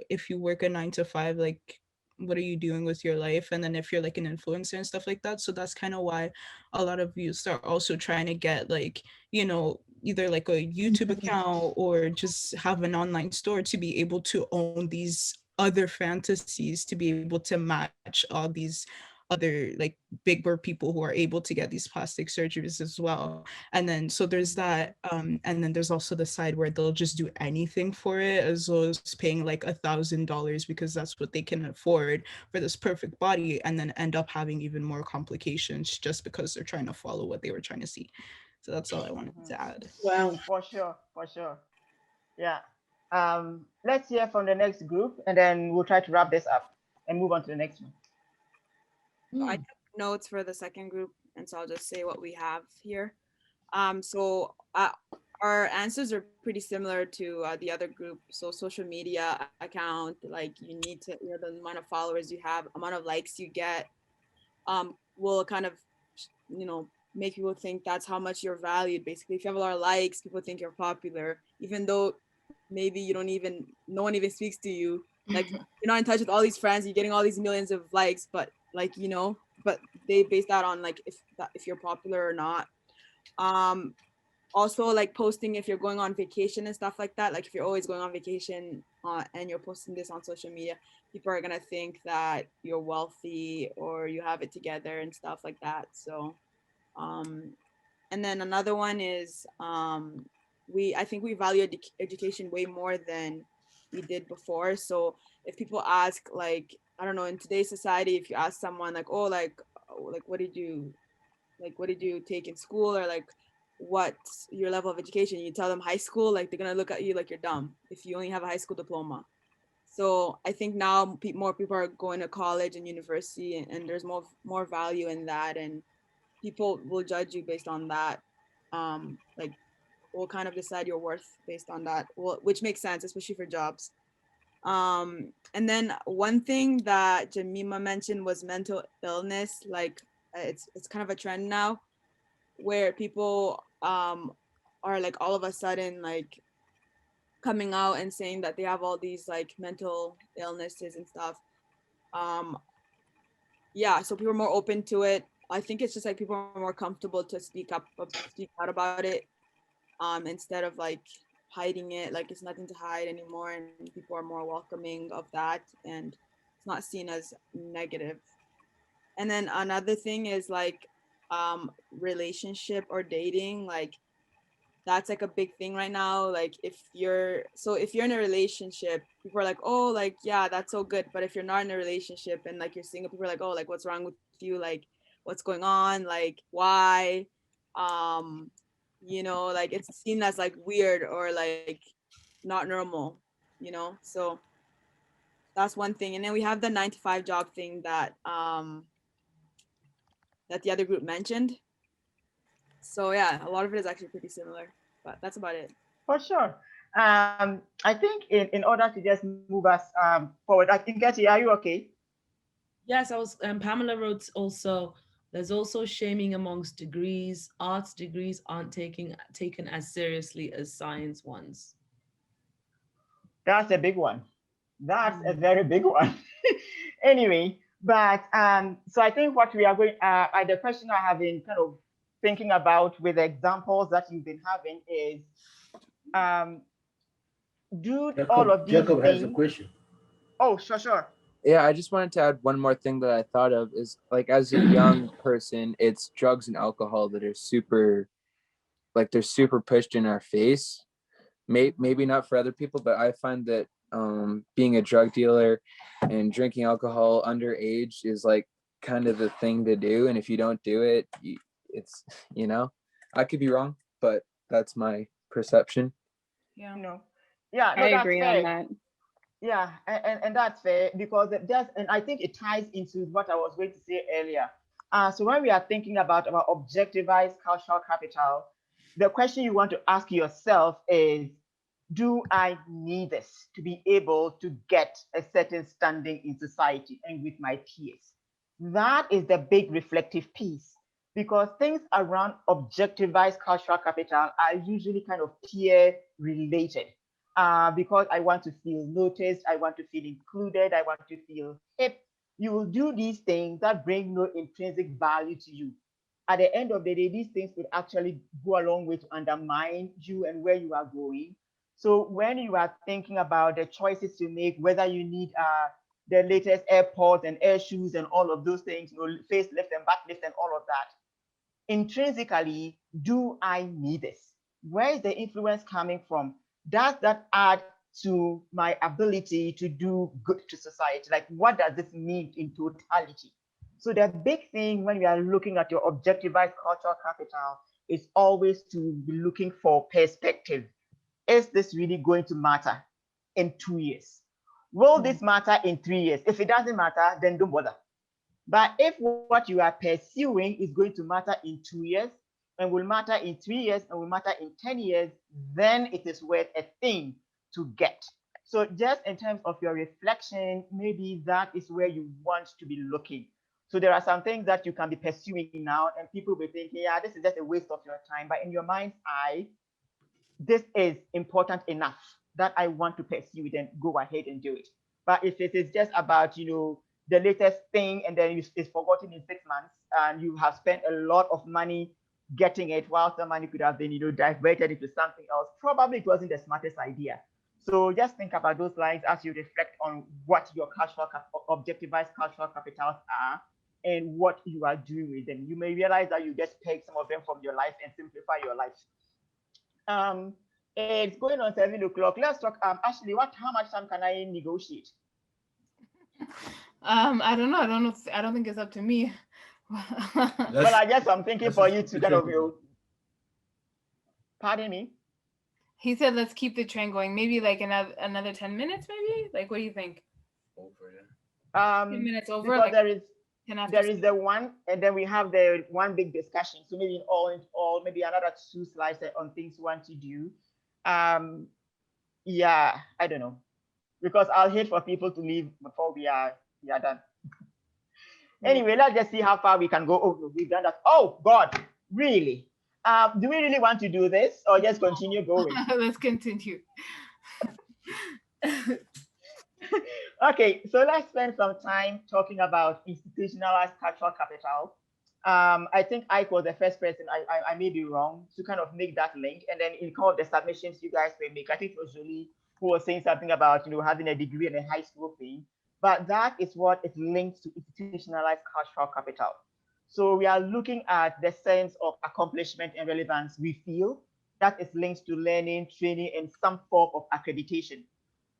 if you work a 9 to 5, like what are you doing with your life? And then if you're like an influencer and stuff like that. So that's kind of why a lot of youth are also trying to get like, you know, either like a YouTube account or just have an online store to be able to own these other fantasies, to be able to match all these other like bigger people who are able to get these plastic surgeries as well. And then so there's that, and then there's also the side where they'll just do anything for it, as well as paying like $1,000 because that's what they can afford for this perfect body, and then end up having even more complications just because they're trying to follow what they were trying to see. So that's all I wanted to add. Well, for sure, for sure. Yeah. Let's hear from the next group, and then we'll try to wrap this up and move on to the next one. I took notes for the second group, and so I'll just say what we have here. So our answers are pretty similar to the other group. So social media account, like you need to, you know, the amount of followers you have, amount of likes you get, will kind of, you know, make people think that's how much you're valued. Basically, if you have a lot of likes, people think you're popular, even though maybe you don't even, no one even speaks to you. Like you're not in touch with all these friends, you're getting all these millions of likes, but like, you know, but they base that on like if you're popular or not. Also like posting if you're going on vacation and stuff like that. Like if you're always going on vacation and you're posting this on social media, people are gonna think that you're wealthy or you have it together and stuff like that. So, and then another one is I think we value education way more than we did before. So if people ask, like, I don't know, in today's society, if you ask someone like, oh, like what did you take in school, or like what's your level of education, you tell them high school, like they're gonna look at you like you're dumb if you only have a high school diploma. So I think now more people are going to college and university, and there's more value in that, and people will judge you based on that. Like will kind of decide your worth based on that, which makes sense, especially for jobs. And then one thing that Jemima mentioned was mental illness. Like it's kind of a trend now where people are like all of a sudden like coming out and saying that they have all these like mental illnesses and stuff. Yeah, so people are more open to it. I think it's just like people are more comfortable to speak out about it, instead of like hiding it. Like it's nothing to hide anymore, and people are more welcoming of that, and it's not seen as negative. And then another thing is like relationship or dating, like that's like a big thing right now. Like if you're in a relationship, people are like, oh, like yeah, that's so good. But if you're not in a relationship and like you're single, people are like, oh, like what's wrong with you, like what's going on, like why, you know, like it's seen as like weird or like not normal, you know. So that's one thing. And then we have the 9 to 5 job thing that that the other group mentioned. So yeah, a lot of it is actually pretty similar, but that's about it. For sure. I think in order to just move us forward, I think, Getty, are you okay? Yes, I was. Pamela wrote also, there's also shaming amongst degrees. Arts degrees aren't taken as seriously as science ones. That's a big one. That's a very big one. Anyway, but so I think what we are going, the question I have been kind of thinking about with the examples that you've been having is, do all of these Jacob things... has a question. Oh, sure. Yeah, I just wanted to add one more thing that I thought of is like as a young person, it's drugs and alcohol that are super, like they're super pushed in our face. Maybe not for other people, but I find that being a drug dealer and drinking alcohol underage is like kind of the thing to do. And if you don't do it, it's, you know, I could be wrong, but that's my perception. Yeah. No, Yeah, no, I that's agree on fair. that. Yeah, and that's fair because it does, and I think it ties into what I was going to say earlier. So when we are thinking about our objectivized cultural capital, the question you want to ask yourself is, do I need this to be able to get a certain standing in society and with my peers? That is the big reflective piece because things around objectivized cultural capital are usually kind of peer related. Because I want to feel noticed, I want to feel included, I want to feel hip. You will do these things that bring no intrinsic value to you. At the end of the day, these things would actually go a long way to undermine you and where you are going. So when you are thinking about the choices to make, whether you need the latest AirPods and air shoes and all of those things, facelift and backlift and all of that, intrinsically, do I need this? Where is the influence coming from? Does that add to my ability to do good to society? Like, what does this mean in totality? So the big thing when we are looking at your objectivized cultural capital is always to be looking for perspective. Is this really going to matter in 2 years? Will this matter in 3 years? If it doesn't matter, then don't bother. But if what you are pursuing is going to matter in 2 years, and will matter in 3 years, and will matter in 10 years, then it is worth a thing to get. So just in terms of your reflection, maybe that is where you want to be looking. So there are some things that you can be pursuing now, and people will be thinking, yeah, this is just a waste of your time. But in your mind's eye, this is important enough that I want to pursue it and go ahead and do it. But if it is just about, the latest thing and then it's forgotten in 6 months and you have spent a lot of money getting it while some money could have been, diverted into something else, probably it wasn't the smartest idea. So just think about those lines as you reflect on what your objectivized cultural capitals are and what you are doing with them. You may realize that you just take some of them from your life and simplify your life. It's going on 7 o'clock. Let's talk. Ashley, how much time can I negotiate? I don't know. I don't think it's up to me. Well, I guess I'm thinking for you to kind of, pardon me. He said, let's keep the train going. Maybe like another 10 minutes, maybe? Like, what do you think? Over, yeah. 10 minutes over? Because like, there is the one, and then we have the one big discussion. So maybe in all, maybe another 2 slides on things we want to do. Yeah, I don't know. Because I'll hate for people to leave before we are done. Anyway, let's just see how far we can go. Oh, we've done that. Oh God, really? Do we really want to do this or just continue going? Let's continue. Okay, so let's spend some time talking about institutionalized cultural capital. I think Ike was the first person, I may be wrong, to kind of make that link. And then in all of the submissions you guys may make, I think it was Julie who was saying something about, having a degree and a high school thing. But that is what it links to institutionalized cultural capital. So we are looking at the sense of accomplishment and relevance we feel that is linked to learning, training, and some form of accreditation.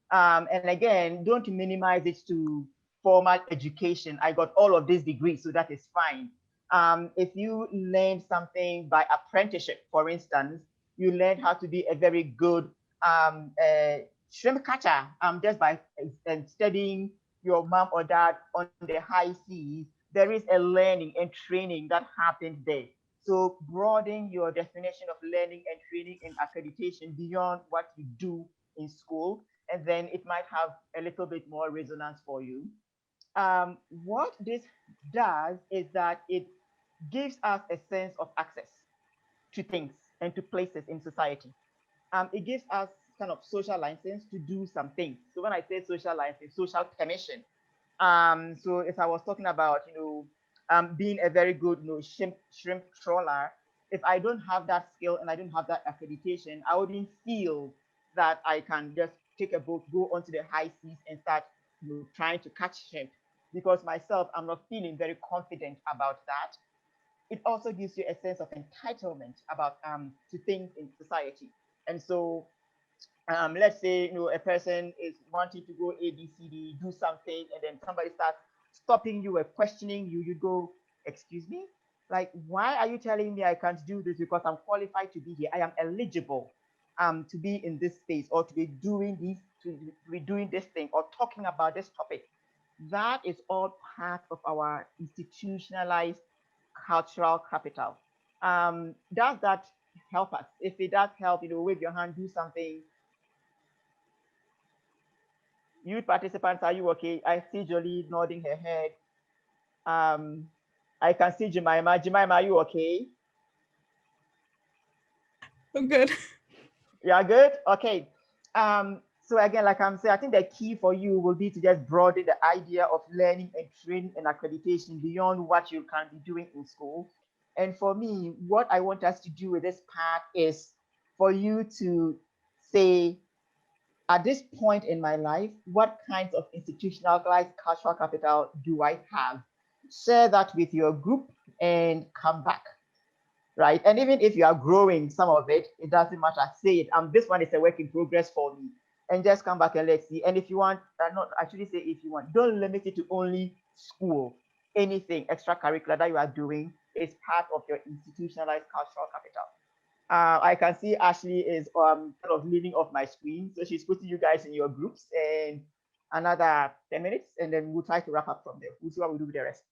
And again, don't minimize it to formal education. I got all of these degrees, so that is fine. If you learn something by apprenticeship, for instance, you learn how to be a very good shrimp catcher just by studying your mom or dad on the high seas. There is a learning and training that happens there. So broaden your definition of learning and training and accreditation beyond what you do in school, and then it might have a little bit more resonance for you. What this does is that it gives us a sense of access to things and to places in society. It gives us kind of social license to do some things. So when I say social license, social permission. So if I was talking about, being a very good, shrimp trawler, if I don't have that skill and I don't have that accreditation, I wouldn't feel that I can just take a boat, go onto the high seas and start, trying to catch shrimp. Because myself, I'm not feeling very confident about that. It also gives you a sense of entitlement about to things in society. And so let's say a person is wanting to go ABCD, do something, and then somebody starts stopping you or questioning you. You go, excuse me, like, why are you telling me I can't do this? Because I'm qualified to be here. I am eligible. to be in this space or to be doing this thing or talking about this topic. That is all part of our institutionalized cultural capital. Does that help us? If it does help, wave your hand, do something. Youth participants, are you okay? I see Jolie nodding her head. I can see Jemima. Jemima, are you okay? I'm good. You are good? Okay. So again, like I'm saying, I think the key for you will be to just broaden the idea of learning and training and accreditation beyond what you can be doing in school. And for me, what I want us to do with this part is for you to say, at this point in my life, what kinds of institutionalized cultural capital do I have? Share that with your group and come back, right? And even if you are growing some of it, it doesn't matter. Say it. This one is a work in progress for me. And just come back and let's see. And if you want, not actually say if you want, don't limit it to only school. Anything extracurricular that you are doing is part of your institutionalized cultural capital. I can see Ashley is kind of leaving off my screen. So she's putting you guys in your groups and another 10 minutes, and then we'll try to wrap up from there. We'll see what we do with the rest.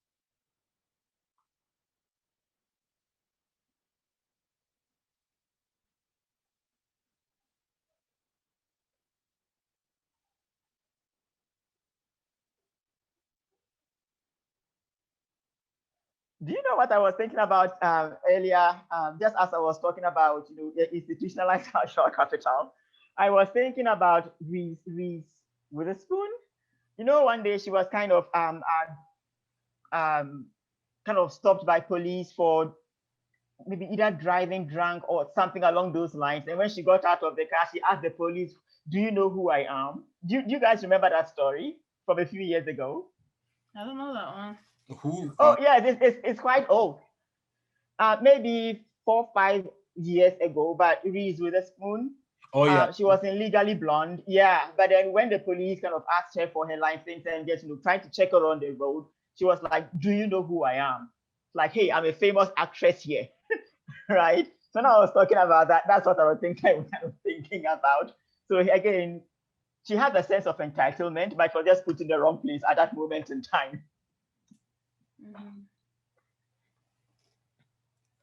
Do you know what I was thinking about earlier? Just as I was talking about, institutionalized cultural capital, I was thinking about Reese Witherspoon. One day she was kind of stopped by police for maybe either driving drunk or something along those lines. And when she got out of the car, she asked the police, "Do you know who I am?" Do you guys remember that story from a few years ago? I don't know that one. Who? Oh, yeah, it's quite old. Maybe 4-5 years ago, but Reese Witherspoon. Oh, yeah. She was in Legally Blonde. Yeah, but then when the police kind of asked her for her license and just trying to check her on the road, she was like, "Do you know who I am?" Like, "Hey, I'm a famous actress here." Right? So now I was talking about that. That's what I was thinking about. So again, she had a sense of entitlement, but was just put in the wrong place at that moment in time.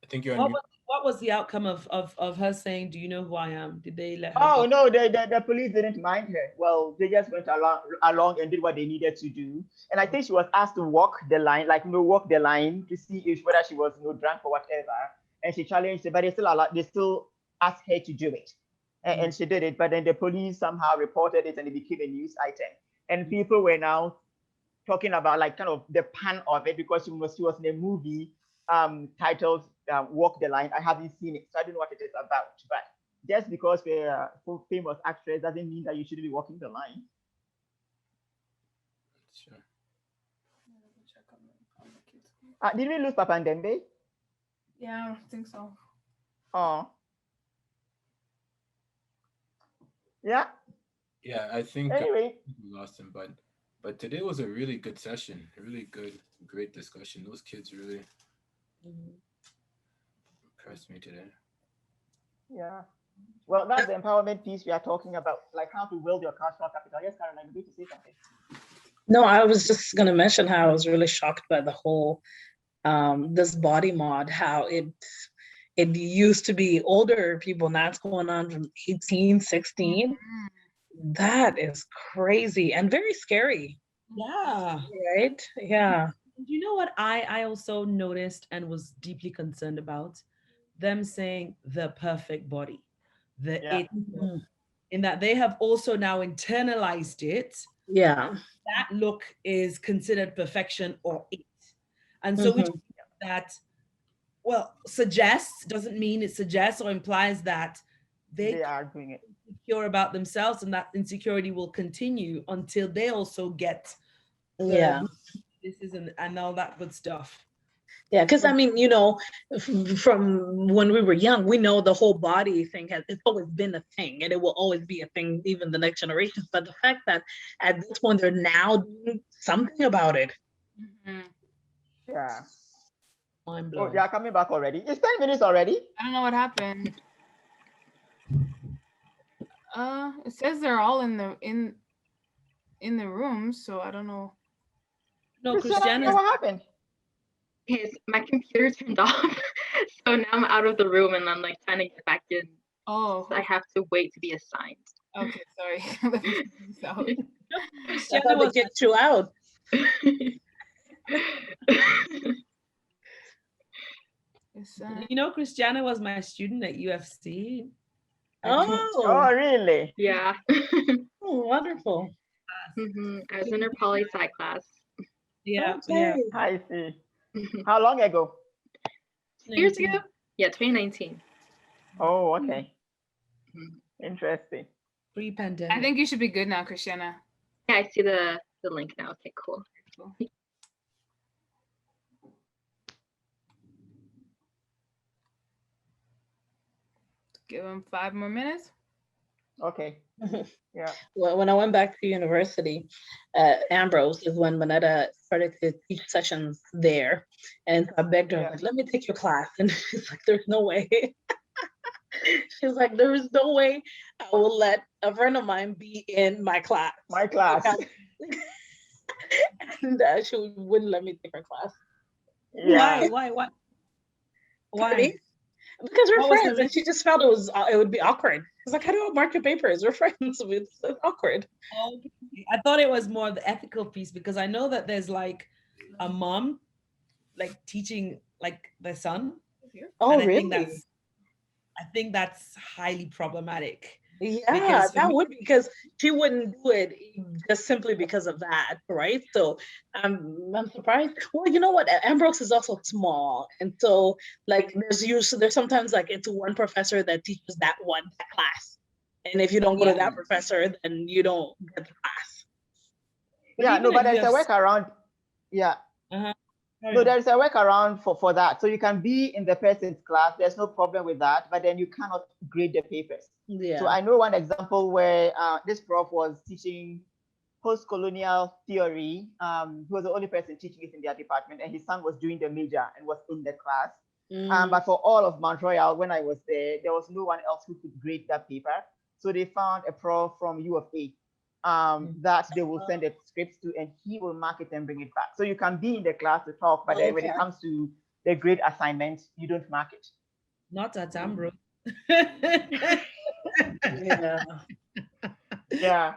I think you're on what was the outcome of her saying, "Do you know who I am"? Did they let her Oh, go? no, the police didn't mind her. Well, they just went along and did what they needed to do. And I think she was asked to walk the line, walk the line to see if whether she was drunk or whatever. And she challenged it, but they still asked her to do it. And she did it. But then the police somehow reported it and it became a news item. And people were now talking about kind of the pan of it because she was in a movie titled Walk the Line. I haven't seen it, so I don't know what it is about. But just because we're a famous actress doesn't mean that you shouldn't be walking the line. Sure. Did we lose Papa Ndembe? Yeah, I think so. Oh. Yeah. Yeah, I think anyway, we lost him, but today was a really good session, a really great discussion. Those kids really impressed me today. Yeah. Well, that's the empowerment piece we are talking about, like how to build your cultural capital. Yes, Caroline, you need to say something. No, I was just going to mention how I was really shocked by the whole this body mod, how it used to be older people, now it's going on from 18, 16. That is crazy and very scary. Yeah. Right? Yeah. Do you know what I also noticed and was deeply concerned about? Them saying the perfect body. In that they have also now internalized it. Yeah. That look is considered perfection or it. And so which that, well, suggests, doesn't mean it suggests or implies that they are doing it. Insecure about themselves, and that insecurity will continue until they also get this isn't and all that good stuff. Yeah, because I mean, from when we were young, we know the whole body thing it's always been a thing, and it will always be a thing, even the next generation. But the fact that at this point they're now doing something about it. Yeah. Mind blowing. Oh, they are coming back already. It's 10 minutes already. I don't know what happened. It says they're all in the room, so I don't know. No, Christiana, Christiana. what happened? Okay, so my computer turned off, so now I'm out of the room and I'm like trying to get back in. Oh, So I have to wait to be assigned. okay, sorry. Let me take this out. Christiana will get you out. You know, Christiana was my student at UFC. Oh, really? Yeah. Oh, wonderful. I was in her poli sci class. Yeah, Okay. I see. How long ago? 2 years ago? Yeah, 2019. Oh, okay. Interesting. Pre-pandemic. I think you should be good now, Christiana. Yeah, I see the link now. Okay, cool. Give them 5 more minutes. Okay. Yeah. Well, when I went back to university, Ambrose is when Manetta started to teach sessions there. And I begged her, like, let me take your class. And she's like, there's no way. She's like, there is no way I will let a friend of mine be in my class. My class. And she wouldn't let me take her class. Yeah. Why? Why? Because we're What was the friends, and she just felt it would be awkward. It's like, how do I mark your papers? We're friends. It's awkward. Okay. I thought it was more the ethical piece, because I know that there's like a mom like teaching like the son. Oh, and really? I think that's highly problematic. Yeah, that would be, because she wouldn't do it just simply because of that, right? So I'm surprised. Well, you know what? Ambrose is also small, and so like there's sometimes like it's one professor that teaches that class, and if you don't go to that professor, then you don't get the class. Yeah, no, but there's a workaround. Yeah. No, there's a workaround for that. So you can be in the person's class. There's no problem with that, but then you cannot grade the papers. Yeah. So I know one example where this prof was teaching post-colonial theory. He was the only person teaching it in their department, and his son was doing the major and was in the class. But for all of Mount Royal, when I was there was no one else who could grade that paper. So they found a prof from U of A that they will send the scripts to, and he will mark it and bring it back. So you can be in the class to talk, but then when it comes to the grade assignment, you don't mark it. Not at Ambrose. Yeah. Yeah.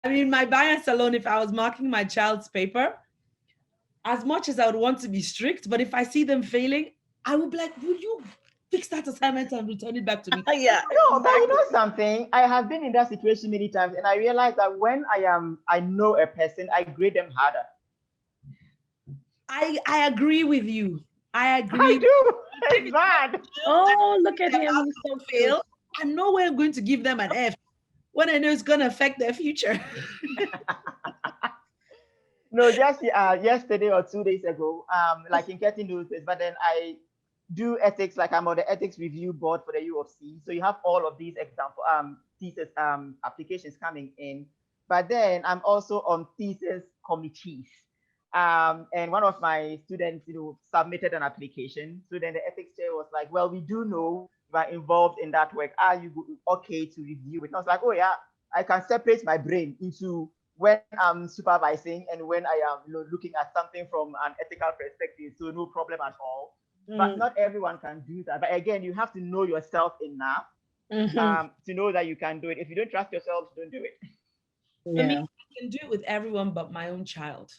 I mean, my bias alone, if I was marking my child's paper, as much as I would want to be strict, but if I see them failing, I would be like, will you fix that assignment and return it back to me? Yeah. No, but you know something? I have been in that situation many times, and I realize that when I know a person, I grade them harder. I agree with you. I agree. I do. It's bad. Oh, look at him. He's so fail. I'm nowhere going to give them an F when I know it's going to affect their future. No, just yesterday or 2 days ago, like in getting those things, but then I do ethics, like I'm on the ethics review board for the U of C. So you have all of these example thesis applications coming in, but then I'm also on thesis committees. And one of my students, submitted an application. So then the ethics chair was like, well, we do know you are involved in that work. Are you okay to review it? And I was like, oh yeah, I can separate my brain into when I'm supervising and when I am looking at something from an ethical perspective. So no problem at all. But not everyone can do that. But again, you have to know yourself enough to know that you can do it. If you don't trust yourself, don't do it. I mean, I can do it with everyone but my own child.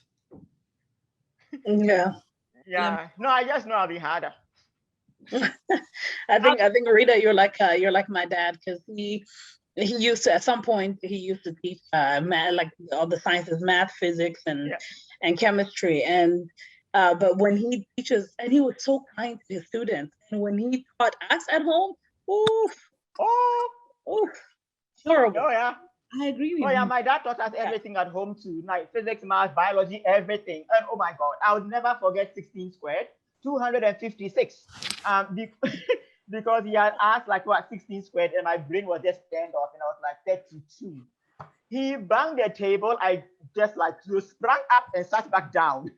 Yeah. Yeah. No, I just know I'll be harder. I think Rita, you're like my dad, because he used to, at some point he used to teach math, like all the sciences, math, physics, and chemistry, and but when he teaches, and he was so kind to his students, and when he taught us at home, horrible. Oh yeah. I agree with you. Oh yeah, my dad taught us everything at home too, like physics, math, biology, everything. And oh my God, I would never forget 16 squared, 256. Because he had asked like what 16 squared, and my brain was just turned off, and I was like 32. He banged the table. I just like sprang up and sat back down.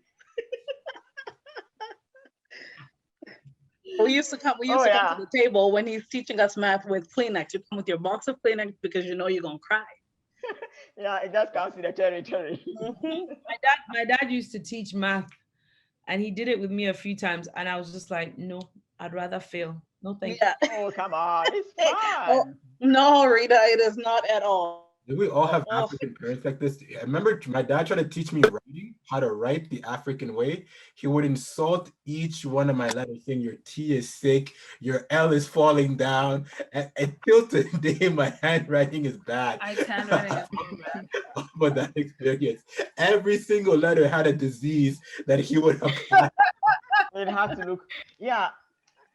We used to come to the table when he's teaching us math with Kleenex. You come with your box of Kleenex because you know you're gonna cry. Yeah, it just comes with the territory. My dad used to teach math, and he did it with me a few times, and I was just like, no, I'd rather fail. No, thank you. Oh, come on, it's fun. Oh, no, Rita, it is not at all. Did we all have African parents like this? I remember my dad tried to teach me writing, how to write the African way. He would insult each one of my letters, saying your T is thick, your L is falling down, and until today my handwriting is bad. Handwriting is very bad. But that experience, every single letter had a disease that he would apply. It has to look, yeah.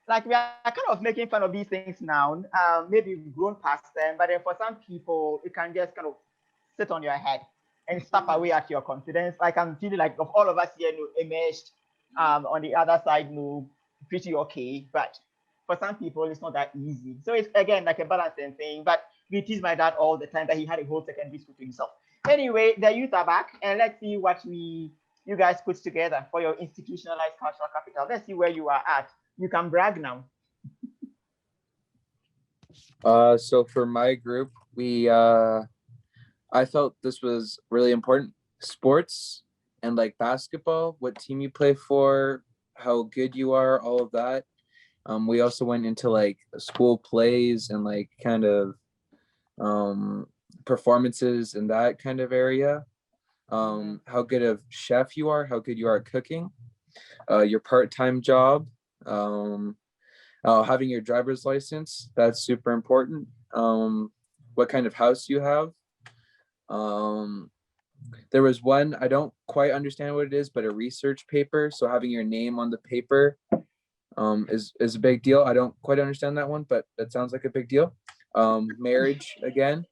Like we are kind of making fun of these things now. Maybe we've grown past them, but then for some people, it can just kind of sit on your head and stop away at your confidence. Like I'm feeling like of all of us here, emerged on the other side, pretty okay. But for some people, it's not that easy. So it's again like a balancing thing. But we tease my dad all the time that he had a whole secondary school to himself. Anyway, the youth are back, and let's see what you guys put together for your institutionalized cultural capital. Let's see where you are at. You can brag now. So for my group, I felt this was really important. Sports and like basketball, what team you play for, how good you are, all of that. We also went into like school plays and like kind of performances in that kind of area. How good of chef you are, how good you are at cooking, your part-time job, having your driver's license, that's super important. What kind of house you have. There was one, I don't quite understand what it is, but a research paper. So having your name on the paper is a big deal. I don't quite understand that one, but that sounds like a big deal. Marriage again.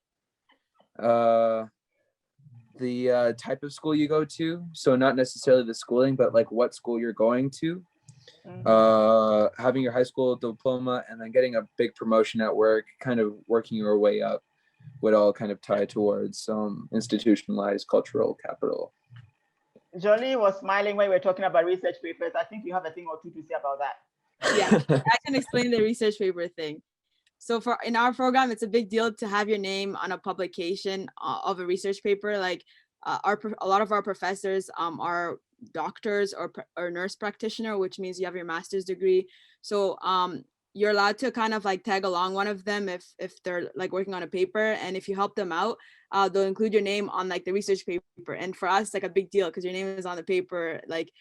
The type of school you go to. So not necessarily the schooling, but like what school you're going to. Having your high school diploma and then getting a big promotion at work, kind of working your way up would all kind of tie towards institutionalized cultural capital. Jolie was smiling when we were talking about research papers. I think you have a thing or two to say about that. Yeah, I can explain the research paper thing. So in our program, it's a big deal to have your name on a publication of a research paper. Like a lot of our professors are doctors or nurse practitioner, which means you have your master's degree. So you're allowed to kind of like tag along one of them if they're like working on a paper, and if you help them out, they'll include your name on like the research paper. And for us, like a big deal because your name is on the paper. Like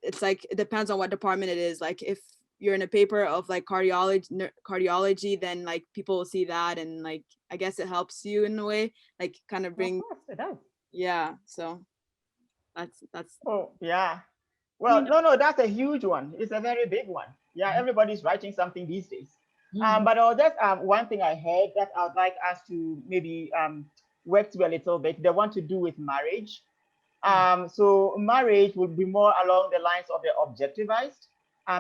it's like it depends on what department it is. Like if you're in a paper of like cardiology, then like people will see that, and like I guess it helps you in a way, like kind of bring. Of course it does. Yeah, so that's. Oh yeah. Well, no, that's a huge one. It's a very big one. Yeah, everybody's writing something these days. But just one thing I heard that I'd like us to maybe work through a little bit. They want to do with marriage. So marriage would be more along the lines of the objectivized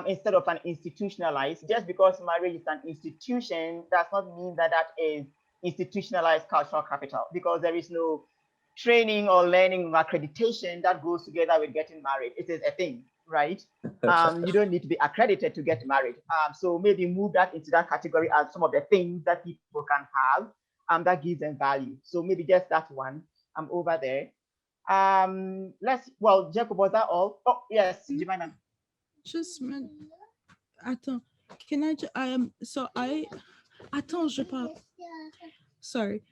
instead of an institutionalized. Just because marriage is an institution does not mean that that is institutionalized cultural capital, because there is no training or learning or accreditation that goes together with getting married. It is a thing, right? You don't need to be accredited to get married. So maybe move that into that category as some of the things that people can have that gives them value. So maybe just that one over there. Jacob, was that all? Oh, yes, Jemima. Just attends, can I attends, je parle. Sorry.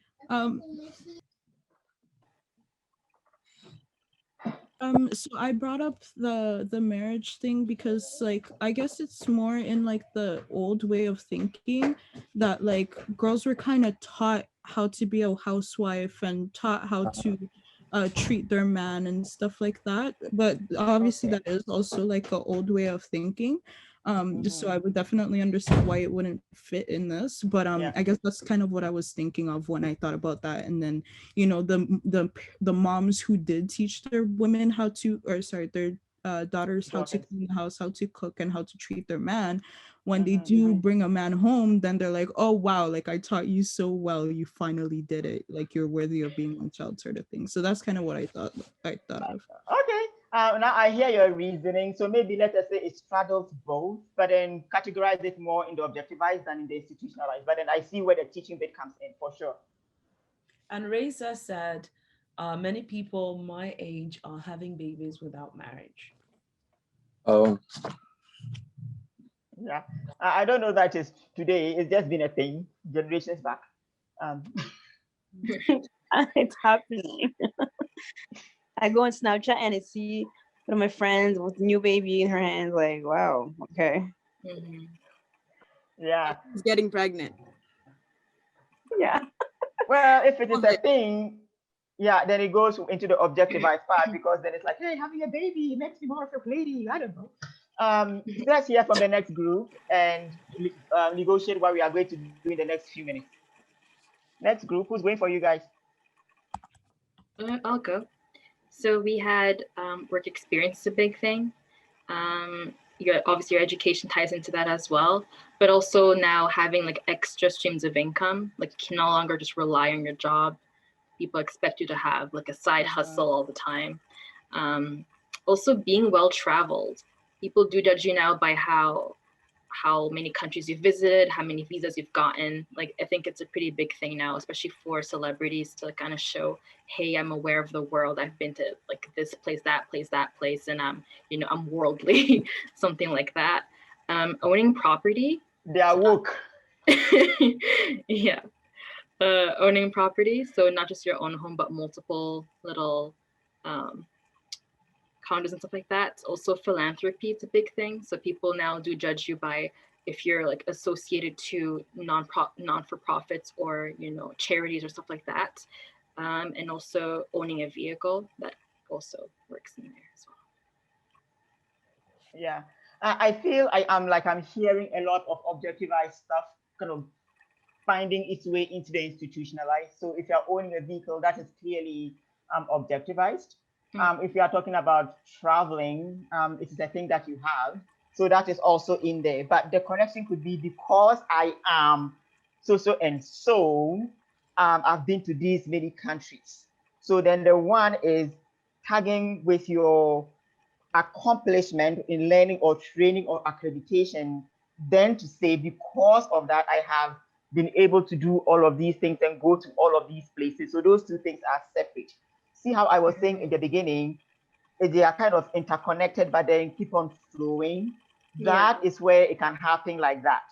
So I brought up the marriage thing because like I guess it's more in like the old way of thinking that like girls were kind of taught how to be a housewife and taught how to treat their man and stuff like that. But obviously that is also like an old way of thinking. So I would definitely understand why it wouldn't fit in this, but I guess that's kind of what I was thinking of when I thought about that. And then, you know, the moms who did teach their women how to, or sorry, their daughters how to clean the house, how to cook, and how to treat their man, when they do bring a man home, then they're like, oh wow, like I taught you so well, you finally did it, like you're worthy of being my child, sort of thing. So that's kind of what I thought of. Okay, Now I hear your reasoning. So maybe let us say it straddles both, but then categorize it more in the objectivized than in the institutionalized. But then I see where the teaching bit comes in for sure. And Reza said, many people my age are having babies without marriage. Oh. Yeah, I don't know that is today. It's just been a thing generations back. It's happening. I go on Snapchat and I see one of my friends with a new baby in her hands. Like, wow, okay. Mm-hmm. Yeah. She's getting pregnant. Yeah. Well, if it is a thing, yeah, then it goes into the objectivized part, because then it's like, hey, having a baby makes me more of a lady. I don't know. Let's hear from the next group and negotiate what we are going to do in the next few minutes. Next group, who's going for you guys? I'll go. So we had work experience is a big thing. Obviously your education ties into that as well, but also now having like extra streams of income, like you can no longer just rely on your job. People expect you to have like a side hustle all the time. Also being well-traveled. People do judge you now by how many countries you've visited, how many visas you've gotten. Like, I think it's a pretty big thing now, especially for celebrities, to kind of show, hey, I'm aware of the world. I've been to like this place, that place, and I'm worldly, something like that. Owning property. They are woke. Yeah. Owning property. So not just your own home, but multiple little condos and stuff like that. Also philanthropy, it's a big thing. So people now do judge you by if you're like associated to non-for-profits or charities or stuff like that. And also owning a vehicle, that also works in there as well. Yeah, I feel I'm hearing a lot of objectivized stuff kind of finding its way into the institutionalized. So if you're owning a vehicle, that is clearly objectivized. If you are talking about traveling, it is a thing that you have. So that is also in there. But the connection could be because I am so and so, I've been to these many countries. So then the one is tagging with your accomplishment in learning or training or accreditation, then to say, because of that, I have been able to do all of these things and go to all of these places. So those two things are separate. See how I was saying in the beginning, they are kind of interconnected, but then keep on flowing. That is where it can happen like that.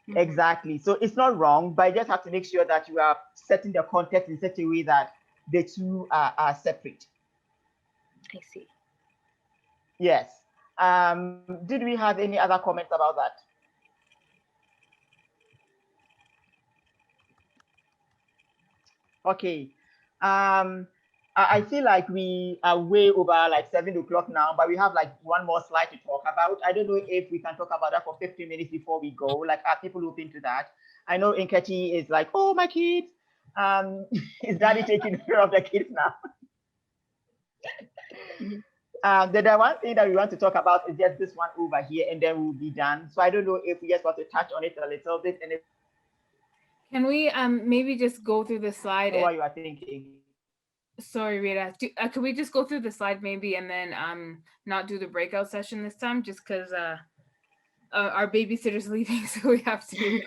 Mm-hmm. Exactly. So it's not wrong, but you just have to make sure that you are setting the context in such a way that the two are separate. I see. Yes. Did we have any other comments about that? Okay. I feel like we are way over like 7 o'clock now, but we have like one more slide to talk about. I don't know if we can talk about that for 15 minutes before we go. Like, are people open to that? I know Inkechi is like, oh, my kids. Is Daddy taking care of the kids now? The one thing that we want to talk about is just this one over here, and then we'll be done. So I don't know if we just want to touch on it a little bit. And can we maybe just go through the slide? What you are thinking? Sorry, Rita. Could we just go through the slide maybe, and then not do the breakout session this time, just because our babysitter's leaving, so we have to.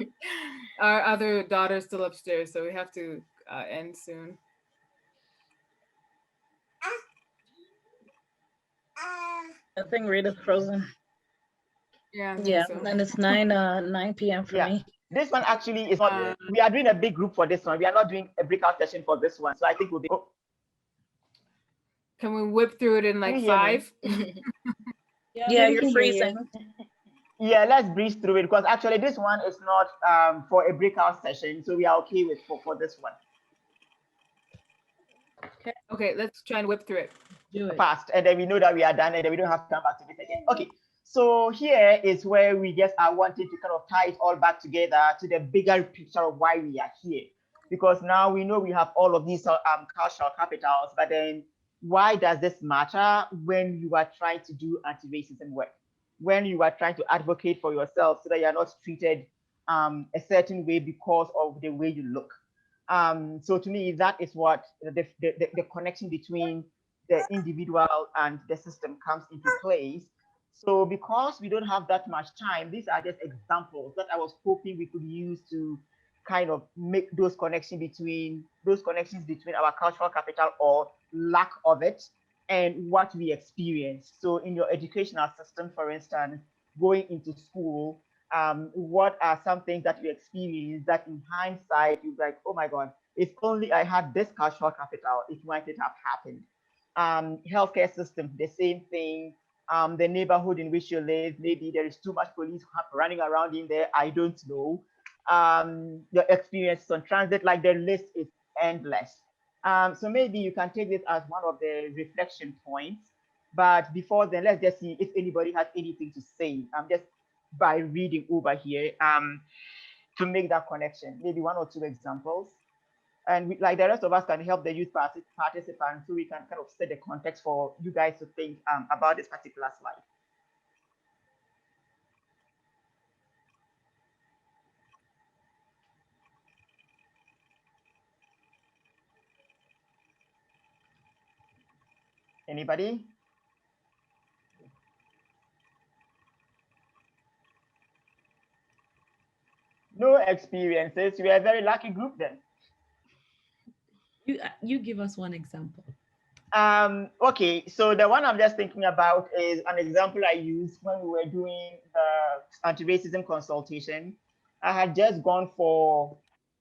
Our other daughter's still upstairs, so we have to end soon. I think Rita's frozen. Yeah. So. And it's 9 p.m. for me. This one actually is not. We are doing a big group for this one. We are not doing a breakout session for this one. So I think we'll be. Oh. Can we whip through it in like 5? Yeah, you're freezing. Yeah, let's breeze through it, because actually this one is not for a breakout session. So we are okay with for this one. Okay, let's try and whip through it. Do it fast, and then we know that we are done, and then we don't have to come back to this again. Okay, so here is where we just are wanting to kind of tie it all back together to the bigger picture of why we are here, because now we know we have all of these cultural capitals, but then why does this matter when you are trying to do anti-racism work, when you are trying to advocate for yourself so that you're not treated a certain way because of the way you look? So to me, that is what the connection between the individual and the system comes into place. So because we don't have that much time, these are just examples that I was hoping we could use to kind of make those connections between our cultural capital or lack of it and what we experience. So in your educational system, for instance, going into school, what are some things that you experience that in hindsight you're like, oh my God, if only I had this cultural capital, it mightn't have happened. Healthcare system, the same thing. The neighborhood in which you live, maybe there is too much police running around in there, I don't know. Your experience on transit, like the list is endless. So maybe you can take this as one of the reflection points. But before then, let's just see if anybody has anything to say. Just by reading over here to make that connection, maybe one or two examples. And we, like the rest of us, can help the youth participants so we can kind of set the context for you guys to think about this particular slide. Anybody? No experiences. We are a very lucky group then. You give us one example. Okay, so the one I'm just thinking about is an example I used when we were doing the anti-racism consultation. I had just gone for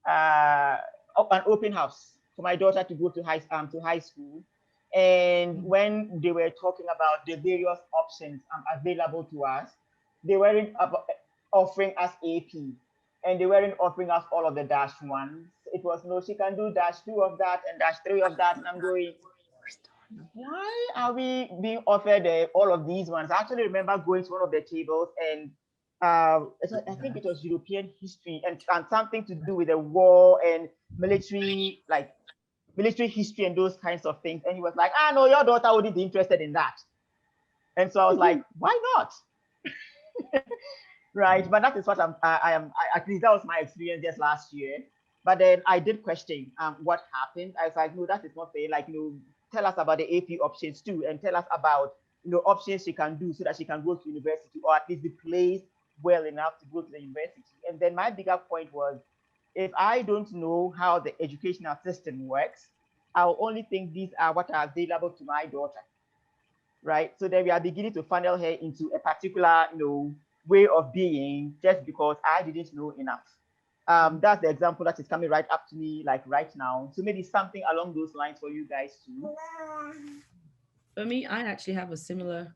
an open house for my daughter to go to high school. And when they were talking about the various options available to us, they weren't offering us AP, and they weren't offering us all of the -1s. It was no, she can do -2 of that and -3 of that. And I'm going, why are we being offered all of these ones? I actually remember going to one of the tables, and I think it was European history and something to do with the war and military history and those kinds of things. And he was like, no, your daughter wouldn't be interested in that. And so I was like, why not? Right, but that is what at least that was my experience just last year. But then I did question what happened. I was like, no, that is not fair. Like, tell us about the AP options too, and tell us about options she can do so that she can go to university, or at least be placed well enough to go to the university. And then my bigger point was, if I don't know how the educational system works, I'll only think these are what are available to my daughter, right? So then we are beginning to funnel her into a particular, way of being just because I didn't know enough. That's the example that is coming right up to me, like right now. So maybe something along those lines for you guys too. For me, I actually have a similar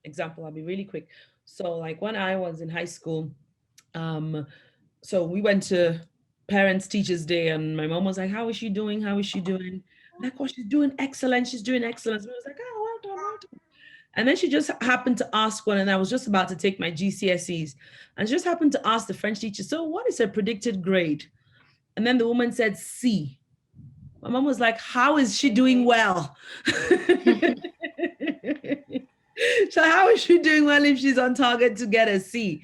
example. I'll be really quick. So like when I was in high school, so we went to Parents Teachers Day, and my mom was like, how is she doing? How is she doing? I'm like, oh, she's doing excellent. She's doing excellent. So I was like, oh, well done, well done. And then she just happened to ask one, and I was just about to take my GCSEs, and she just happened to ask the French teacher, so what is her predicted grade? And then the woman said C. My mom was like, how is she doing well? So how is she doing well if she's on target to get a C?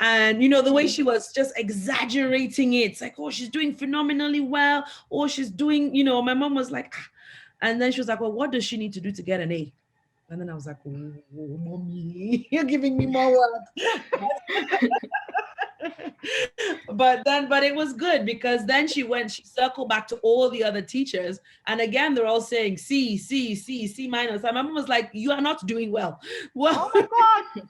And the way she was just exaggerating it, it's like, oh, she's doing phenomenally well, or she's doing, my mom was like, and then she was like, well, what does she need to do to get an A? And then I was like, oh, mommy, you're giving me more work. But it was good, because then she circled back to all the other teachers. And again, they're all saying C, C, C, C minus. And my mom was like, you are not doing well. Well, oh my God.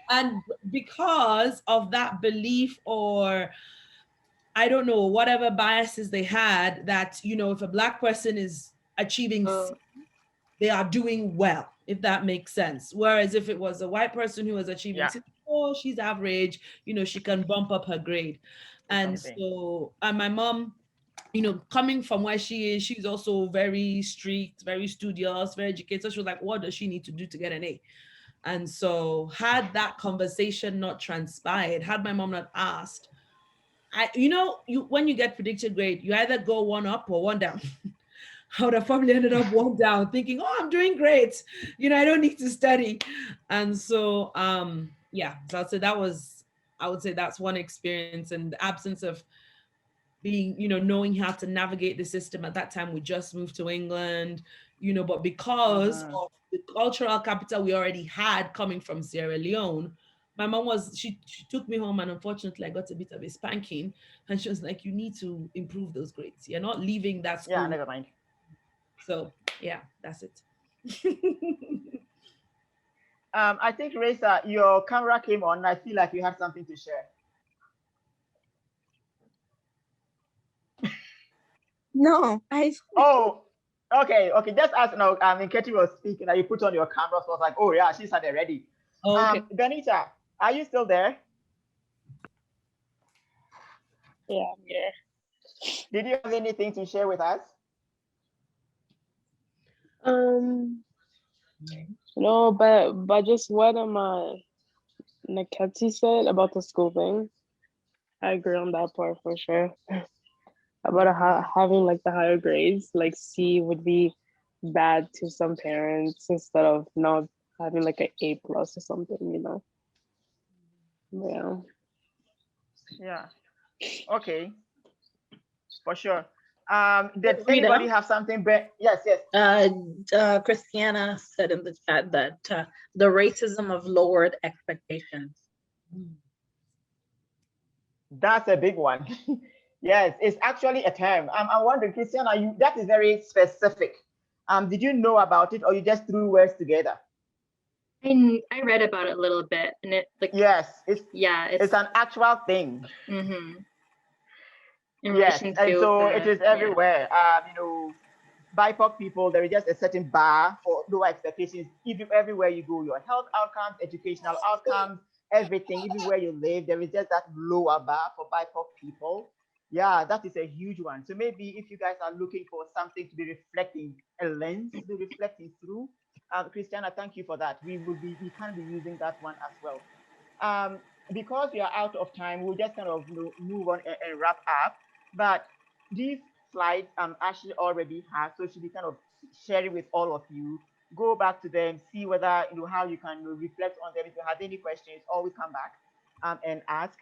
And because of that belief, or I don't know, whatever biases they had, that, if a Black person is achieving C, they are doing well, if that makes sense. Whereas if it was a white person who was achieving, oh, she's average, she can bump up her grade. And so, and my mom, coming from where she is, she's also very strict, very studious, very educated. So she was like, what does she need to do to get an A? And so had that conversation not transpired, had my mom not asked, when you get predicted grade, you either go one up or one down. I would have probably ended up one down thinking, oh, I'm doing great. I don't need to study. And so, yeah, so I would say that's one experience, and the absence of being, knowing how to navigate the system. At that time, we just moved to England, but because of the cultural capital we already had coming from Sierra Leone, my mom she took me home, and unfortunately I got a bit of a spanking, and she was like, you need to improve those grades. You're not leaving that school. Yeah, never mind. So yeah, that's it. I think, Raisa, your camera came on. I feel like you have something to share. No, Oh, okay. Just as now, Nketi was speaking, and you put on your camera, so I was like, oh yeah, she's had it ready. Okay. Benita, are you still there? Yeah, I'm here. Did you have anything to share with us? No, but just what Nketi said about the school thing, I agree on that part for sure. About having like the higher grades, like C would be bad to some parents instead of not having like an A+ or something, Yeah. Yeah. Okay. For sure. Did Rita? anybody have something? Yes. Christiana said in the chat that the racism of lowered expectations. That's a big one. Yes, it's actually a term. I'm wondering, Christiana, that is very specific. Did you know about it, or you just threw words together? I read about it a little bit, and yes, it's an actual thing. Mm-hmm. Yes, and so it is everywhere. BIPOC people, there is just a certain bar for lower expectations. Everywhere you go, your health outcomes, educational outcomes, everything, everywhere you live, there is just that lower bar for BIPOC people. Yeah, that is a huge one. So maybe if you guys are looking for something to be reflecting, a lens to be reflecting through, Christiana, thank you for that. We can be using that one as well. Because we are out of time, we'll just kind of move on and wrap up. But these slides Ashley already has, so she'll be kind of sharing with all of you. Go back to them, see whether how you can reflect on them. If you have any questions, always come back and ask.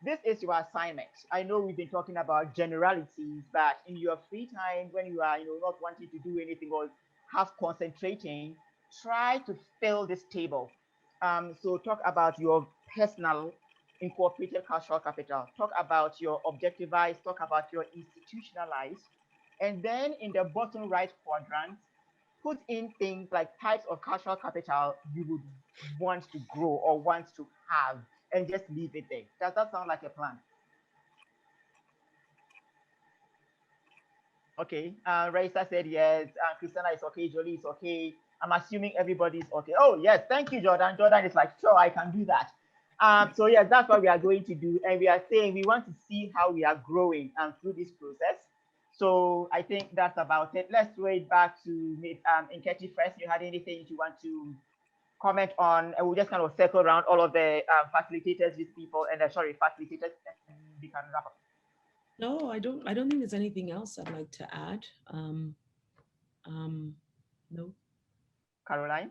This is your assignment. I know we've been talking about generalities, but in your free time, when you are not wanting to do anything or half concentrating, try to fill this table. So talk about your personal incorporated cultural capital, talk about your objectivized, talk about your institutionalized, and then in the bottom right quadrant, put in things like types of cultural capital you would want to grow or want to have, and just leave it there. Does that sound like a plan? Okay, Raisa said yes, Christiana is okay, Jolie is okay. I'm assuming everybody's okay. Oh yes, thank you, Jordan. Jordan is like, sure, I can do that. So yes, that's what we are going to do. And we are saying we want to see how we are growing through this process. So I think that's about it. Let's wait back to Nketi first. You had anything you want to comment on? And we'll just kind of circle around all of the facilitators, these people, and facilitators, and we can wrap up. No, I don't think there's anything else I'd like to add. No. Caroline?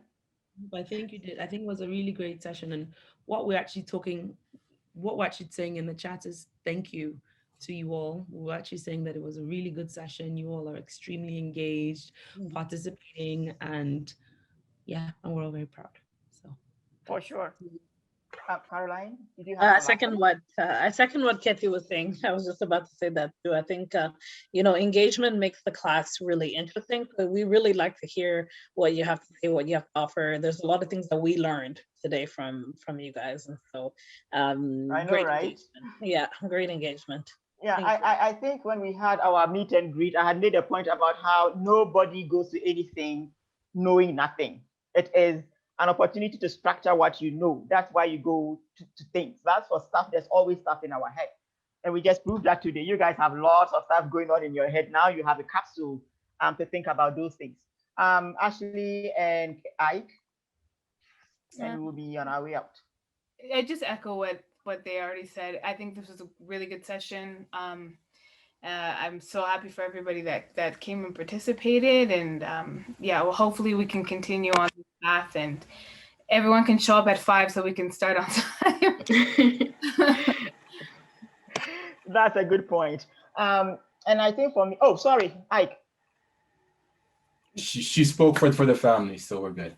I think you did. I think it was a really great session. And what we're actually saying in the chat is thank you to you all. We're actually saying that it was a really good session. You all are extremely engaged, participating, and yeah, and we're all very proud. So for sure. Caroline, did you have I second what Ketty was saying. I was just about to say that too. I think engagement makes the class really interesting. But we really like to hear what you have to say, what you have to offer. There's a lot of things that we learned today from you guys, and so I know, great right? Engagement. Yeah, great engagement. Yeah, I think when we had our meet and greet, I had made a point about how nobody goes to anything knowing nothing. It is an opportunity to structure what you know. That's why you go to things. That's for stuff. There's always stuff in our head. And we just proved that today. You guys have lots of stuff going on in your head. Now you have a capsule to think about those things. Ashley and Ike, and we'll be on our way out. I just echo what they already said. I think this was a really good session. I'm so happy for everybody that came and participated, and yeah, well, hopefully we can continue on this path, and everyone can show up at 5 so we can start on time. That's a good point. And I think for me, oh, sorry, Ike. She spoke for the family, so we're good.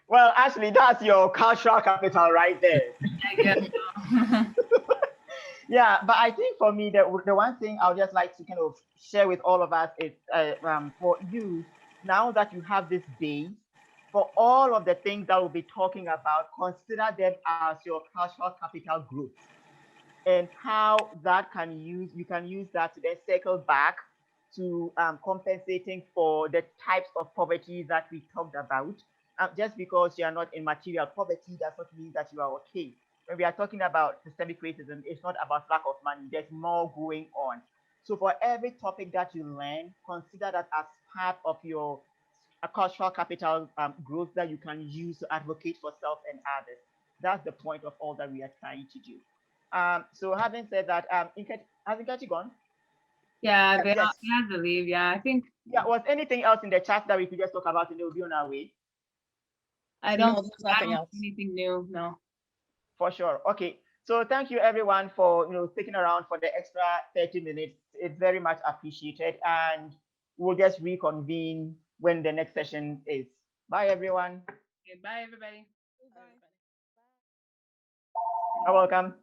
Well, actually, that's your cultural capital right there. I guess so. Yeah, but I think for me, the one thing I would just like to kind of share with all of us is for you, now that you have this base, for all of the things that we'll be talking about, consider them as your cultural capital groups, and how that you can use that to then circle back to compensating for the types of poverty that we talked about. Just because you are not in material poverty does not mean that you are okay. When we are talking about systemic racism, it's not about lack of money. There's more going on. So for every topic that you learn, consider that as part of your cultural capital growth that you can use to advocate for self and others. That's the point of all that we are trying to do. So having said that, has Nkechi gone? Yeah, they Yes. have to leave. Yeah, I think. Yeah, was anything else in the chat that we could just talk about and we'll be on our way? I don't. No, there's nothing else. Anything new? No. For sure. Okay. So thank you everyone for sticking around for the extra 30 minutes. It's very much appreciated, and we'll just reconvene when the next session is. Bye everyone. Okay, bye everybody. You're welcome.